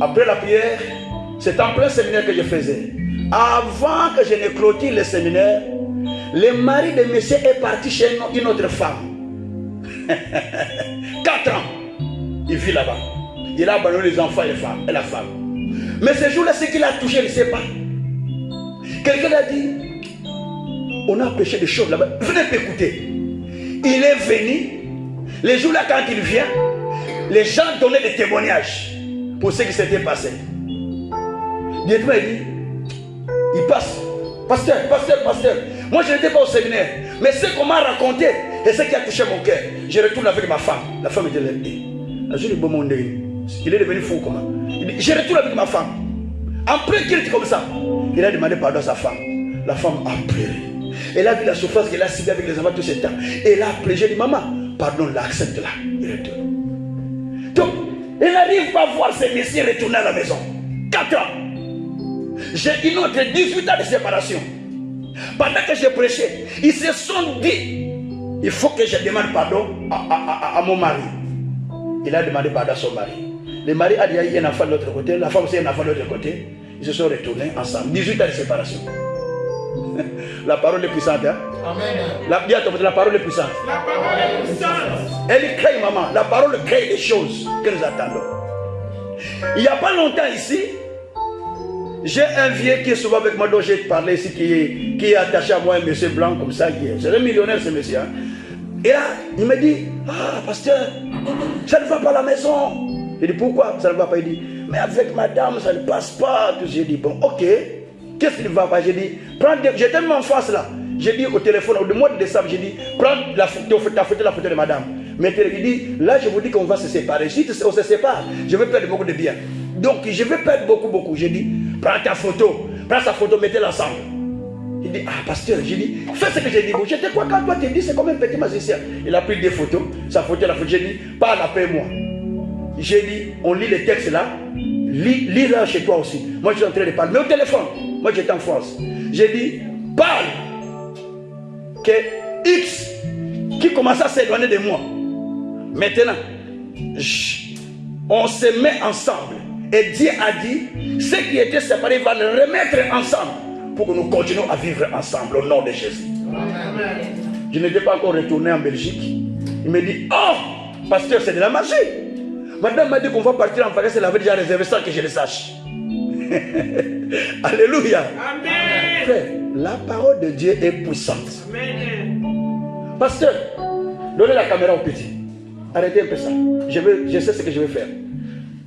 Après la prière, c'est en plein séminaire que je faisais. Avant que je ne clôture le séminaire, le mari de monsieur est parti chez une autre femme. 4 ans. Il vit là-bas. Il a abandonné les enfants et la femme. Mais ce jour-là, ce qu'il a touché, il ne sait pas. Quelqu'un a dit, on a péché des choses là-bas. Venez m'écouter. Il est venu. Les jours-là, quand il vient, les gens donnaient des témoignages pour ce qui s'était passé. Dieu m'a dit, il passe. Pasteur. Moi, je n'étais pas au séminaire. Mais ce qu'on m'a raconté et ce qui a touché mon cœur, je retourne avec ma femme. La femme était là. Il est devenu fou comment? Il dit, je retourne avec ma femme. En plein culte comme ça, il a demandé pardon à sa femme. La femme a pleuré. Elle a vu la souffrance qu'elle a subie avec les enfants tout ce temps. Et elle a pleuré. J'ai dit, maman, pardon, accepte-la. Il retourne. Donc, elle n'arrive pas à voir ses messieurs retourner à la maison. 4 ans. J'ai une autre 18 ans de séparation. Pendant que j'ai prêché, ils se sont dit, il faut que je demande pardon à mon mari. Il a demandé pardon à son mari. Le mari a dit, il y a un enfant de l'autre côté, la femme aussi a un enfant de l'autre côté. Ils se sont retournés ensemble. 18 ans de séparation. La parole est puissante. Hein? Amen. La parole est puissante. La parole est puissante. Elle crée, maman. La parole crée des choses que nous attendons. Il n'y a pas longtemps ici, j'ai un vieux qui est souvent avec moi, dont j'ai parlé ici, qui est attaché à moi, un monsieur blanc comme ça. C'est un millionnaire, ce monsieur. Hein? Et là, il me dit, ah, pasteur, ça ne va pas à la maison. Je dis, pourquoi ça ne va pas? Il dit, Mais avec madame, ça ne passe pas. J'ai dit, bon, ok. Qu'est-ce qui ne va pas? J'ai dit, j'étais même en face là. J'ai dit au téléphone, au mois de décembre, j'ai dit, prends la photo de madame. Mais il dit, là, je vous dis qu'on va se séparer. Si on se sépare, je vais perdre beaucoup de biens. Donc, je vais perdre beaucoup. J'ai dit, prends ta photo, mettez-la ensemble. Il dit, ah, pasteur, j'ai dit, fais ce que j'ai dit. Bon, j'étais quoi quand toi, tu dis, c'est comme un petit magicien. Il a pris des photos, sa photo, la photo. J'ai dit, parle après moi. J'ai dit, on lit les textes là, lis là chez toi aussi. Moi, je suis en train de parler. Mais au téléphone, moi, j'étais en France. J'ai dit, parle que X qui commence à s'éloigner de moi. Maintenant, on se met ensemble. Et Dieu a dit, ceux qui étaient séparés vont le remettre ensemble pour que nous continuions à vivre ensemble au nom de Jésus. Amen. Je n'étais pas encore retourné en Belgique. Il me dit, oh, pasteur, c'est de la magie. Madame m'a dit qu'on va partir en vacances, elle avait déjà réservé sans que je le sache. Alléluia. Amen. Frère, la parole de Dieu est puissante. Amen. Pasteur, donnez la caméra au petit. Arrêtez un peu ça. Je sais ce que je vais faire.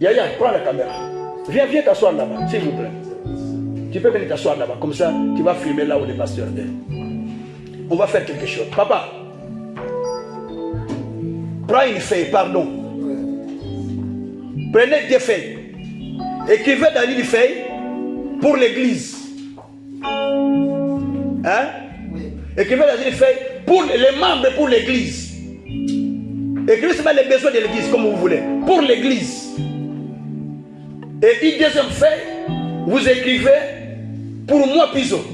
Yaya, prends la caméra. Viens t'asseoir là-bas, s'il vous plaît. Tu peux venir t'asseoir là-bas. Comme ça, tu vas filmer là où le pasteur est. On va faire quelque chose. Papa, prends une feuille, pardon. Prenez des feuilles. Écrivez dans une feuille pour l'église. Hein? Écrivez dans une feuille pour les membres pour l'église. Écrivez seulement les besoins de l'église comme vous voulez. Pour l'église. Et une deuxième feuille, vous écrivez pour moi Piso.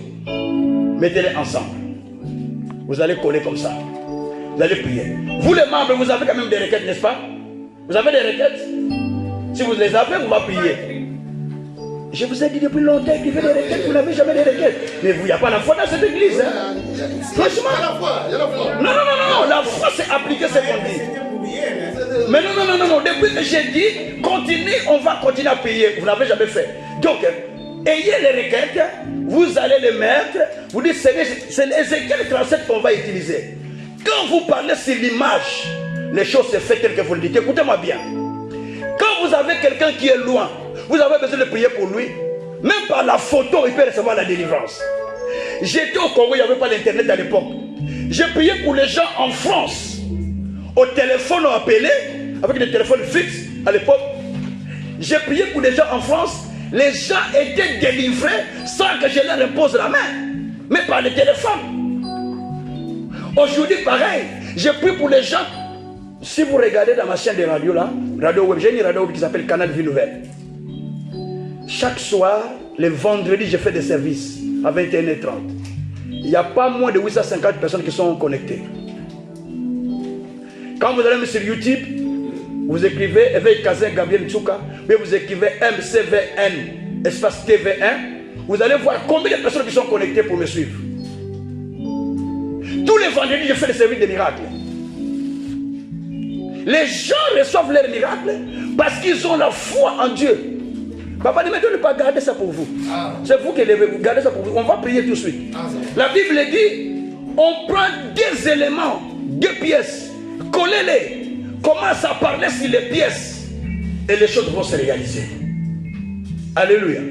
Mettez-les ensemble. Vous allez coller comme ça. Vous allez prier. Vous les membres, vous avez quand même des requêtes, n'est-ce pas? Vous avez des requêtes? Si vous les avez, vous va prier. Je vous ai dit depuis longtemps, écrivez des requêtes, vous n'avez jamais des requêtes. Mais il n'y a pas la foi dans cette église. Hein? Franchement. Non, la foi c'est appliquer ce qu'on dit. Mais non. Depuis que j'ai dit, continuez, on va continuer à prier. Vous n'avez jamais fait. Donc, ayez les requêtes, vous allez les mettre. Vous dites, c'est Ézéchiel 37 qu'on va utiliser. Quand vous parlez sur l'image, les choses se font telles que vous le dites. Écoutez-moi bien. Quand vous avez quelqu'un qui est loin, vous avez besoin de prier pour lui. Même par la photo, il peut recevoir la délivrance. J'étais au Congo, il n'y avait pas d'internet à l'époque. J'ai prié pour les gens en France. Au téléphone, on appelait, avec des téléphones fixes à l'époque. J'ai prié pour les gens en France. Les gens étaient délivrés sans que je leur impose la main. Mais par le téléphone. Aujourd'hui, pareil. J'ai prié pour les gens. Si vous regardez dans ma chaîne de radio là, radio web, j'ai une radio web qui s'appelle Canal Vie Nouvelle. Chaque soir, le vendredi, je fais des services à 21h30. Il n'y a pas moins de 850 personnes qui sont connectées. Quand vous allez sur YouTube, vous écrivez Éveil Kazin Gabriel Tchouka, mais vous écrivez MCVN, espace TV1, vous allez voir combien de personnes qui sont connectées pour me suivre. Tous les vendredis, je fais des services de miracles. Les gens reçoivent leurs miracles parce qu'ils ont la foi en Dieu. Papa ne me donne pas garder ça pour vous. C'est vous qui devez garder ça pour vous. On va prier tout de suite. La Bible dit, on prend deux éléments, deux pièces, collez-les, commence à parler sur les pièces et les choses vont se réaliser. Alléluia.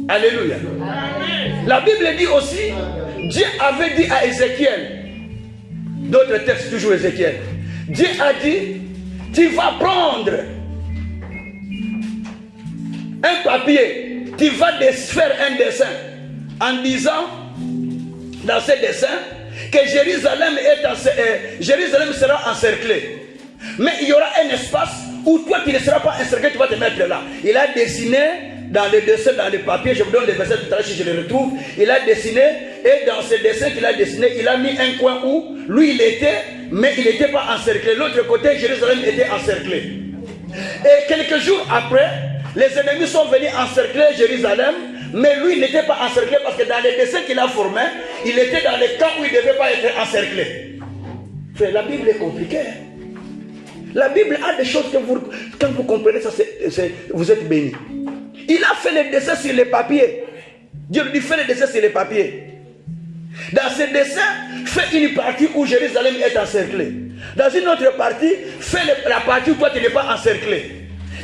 Alléluia. La Bible dit aussi, Dieu avait dit à Ézéchiel, d'autres textes toujours Ézéchiel, Dieu a dit, tu vas prendre un papier, tu vas faire un dessin en disant dans ce dessin que Jérusalem sera encerclée. Mais il y aura un espace où toi tu ne seras pas encerclé, tu vas te mettre là. Il a dessiné dans le dessin, dans le papier, je vous donne les versets tout à l'heure si je les retrouve. Il a dessiné et dans ce dessin qu'il a dessiné, il a mis un coin où lui il était, mais il n'était pas encerclé. L'autre côté, Jérusalem était encerclé. Et quelques jours après, les ennemis sont venus encercler Jérusalem, mais lui il n'était pas encerclé parce que dans les dessins qu'il a formés, il était dans les camps où il ne devait pas être encerclé. Frère, la Bible est compliquée. La Bible a des choses que quand vous comprenez ça, vous êtes bénis. Il a fait les dessins sur les papiers. Dieu lui dit, fais les dessins sur les papiers. Dans ces dessins, fais une partie où Jérusalem est encerclée. Dans une autre partie, fais la partie où toi tu n'es pas encerclé.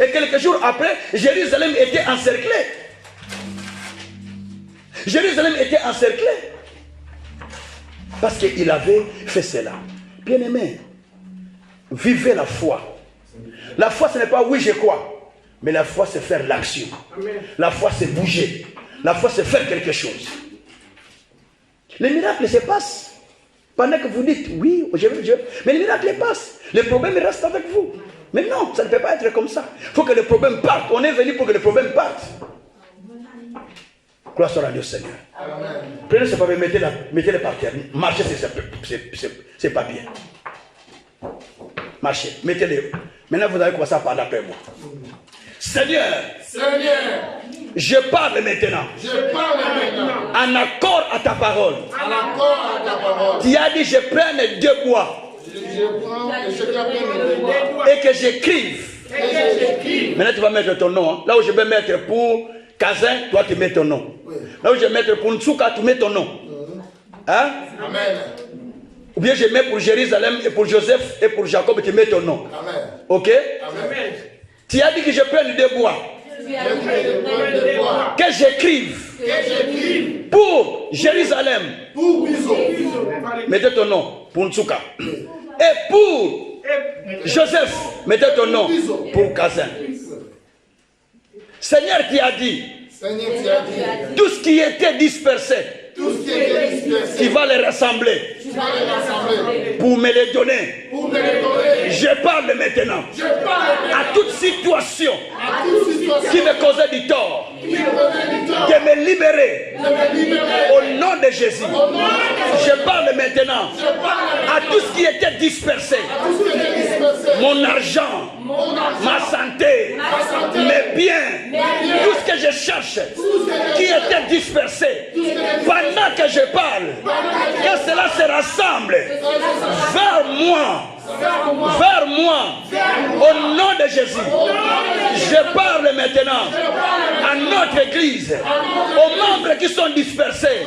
Et quelques jours après, Jérusalem était encerclée. Jérusalem était encerclée. Parce qu'il avait fait cela. Bien-aimés, vivez la foi. La foi, ce n'est pas oui, je crois. Mais la foi, c'est faire l'action. La foi, c'est bouger. La foi, c'est faire quelque chose. Les miracles se passent. Pendant que vous dites oui, mais les miracles passent. Les problèmes restent avec vous. Mais non, ça ne peut pas être comme ça. Il faut que les problèmes partent. On est venu pour que les problèmes partent. Gloire soit à Dieu, Seigneur. Amen. Prenez ce papier, mettez-le par terre. Marchez ces papiers. Marchez, mettez-les. Maintenant, vous allez commencer à parler après moi. Seigneur, je parle maintenant. En accord à ta parole. Tu as dit, je prenne 2 bois. Et que j'écrive. Maintenant, tu vas mettre ton nom. Hein. Là où je vais mettre pour Kazin, toi tu mets ton nom. Là où je vais mettre pour Ntsuka, tu mets ton nom. Hein? Amen. Ou bien je mets pour Jérusalem et pour Joseph et pour Jacob, tu mets ton nom. Amen. Ok? Amen. Tu as dit que je prenne 2 bois. Que j'écrive pour Jérusalem. Pour mettez ton nom pour Ntsuka. Et pour Joseph, mettez ton nom pour Kazin. Seigneur, tu as dit, tout ce qui était dispersé, tu vas les rassembler pour me les donner. Je parle maintenant à toute situation qui me causait du tort, de me libérer au nom de Jésus. Je parle maintenant à tout ce qui était dispersé, mon argent, ma santé, mes biens, tout ce que je cherche qui était dispersé. Pendant que je parle, que cela se rassemble vers moi, au nom de Jésus. Je parle maintenant à notre église, aux membres qui sont dispersés.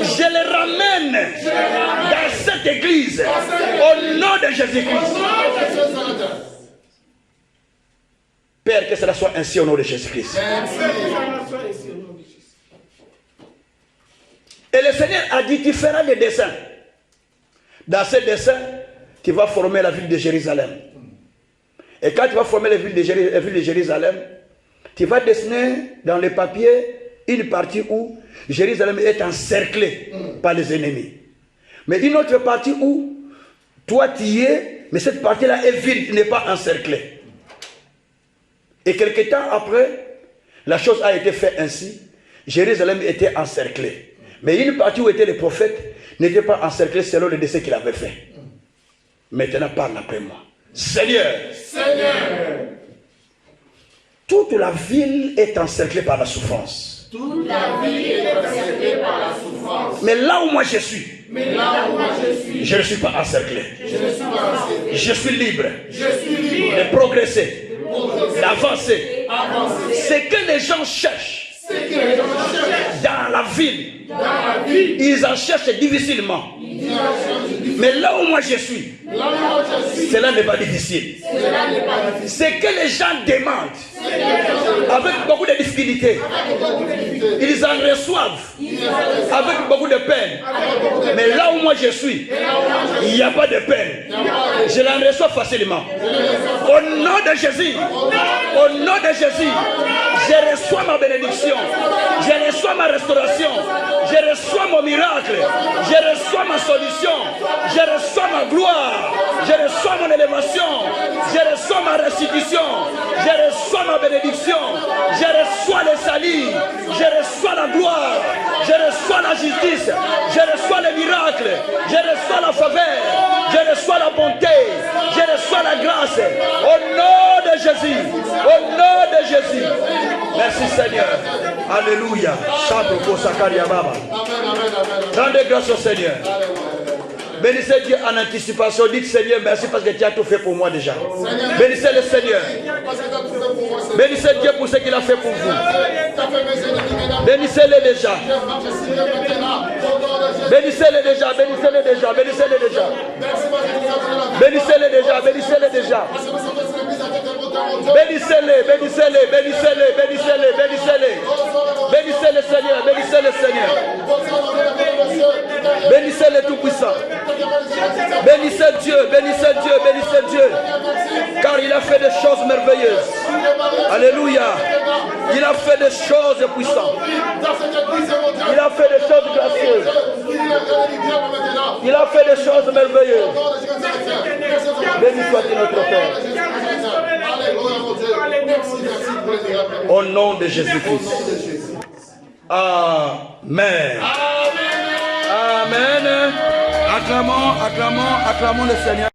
Je les ramène dans cette église, au nom de Jésus-Christ. Père, que cela soit ainsi au nom de Jésus-Christ. Et le Seigneur a dit, tu feras des dessins. Dans ces dessins, tu vas former la ville de Jérusalem. Et quand tu vas former la ville de Jérusalem, tu vas dessiner dans les papiers une partie où Jérusalem est encerclée par les ennemis. Mais une autre partie où toi tu y es, mais cette partie-là est vide, tu n'es pas encerclée. Et quelque temps après, la chose a été faite ainsi. Jérusalem était encerclée. Mais une partie où étaient les prophètes n'était pas encerclée selon le dessin qu'il avait fait. Maintenant, parle après moi. Seigneur, toute la ville est encerclée par la souffrance. Mais là où moi je suis, je ne suis pas encerclé. Je suis libre de progresser, d'avancer. Ce que les gens cherchent dans la ville, ils en cherchent difficilement. Mais là où moi je suis, cela n'est pas difficile. Ce que les gens demandent avec beaucoup de difficultés, ils en reçoivent avec beaucoup de peine. Mais là où moi je suis, il n'y a pas de peine. Je l'en reçois facilement. Au nom de Jésus, au nom de Jésus, je reçois ma bénédiction, je reçois ma restauration, je reçois mon miracle, je reçois ma solution, je reçois ma gloire, je reçois mon élévation, je reçois ma restitution, je reçois ma bénédiction, je reçois le salut, je reçois la gloire, je reçois la justice, je reçois le miracle, je reçois la faveur, je reçois la bonté, je reçois la grâce, au nom de Jésus, au nom de Jésus. Merci Seigneur. Alléluia. Rendez grâce au Seigneur. Bénissez Dieu en anticipation. Dites Seigneur, merci parce que tu as tout fait pour moi déjà. Bénissez le Seigneur. Bénissez Dieu pour ce qu'il a fait pour vous. Bénissez-le déjà. Bénissez-le déjà. Bénissez-le déjà. Bénissez-le déjà. Bénissez-le déjà. Bénissez-le déjà. Bénissez-les, bénissez-les, bénissez-les, bénissez-les, bénissez-les. Bénissez le Seigneur, bénissez le Seigneur. Bénissez le Tout-Puissant. Bénissez Dieu, bénissez Dieu, bénissez Dieu. Car il a fait des choses merveilleuses. Alléluia. Il a fait des choses puissantes. Il a fait des choses gracieuses. Il a fait des choses merveilleuses. Béni soit-il notre Père. Au nom de Jésus-Christ. Amen. Amen. Acclamons le Seigneur.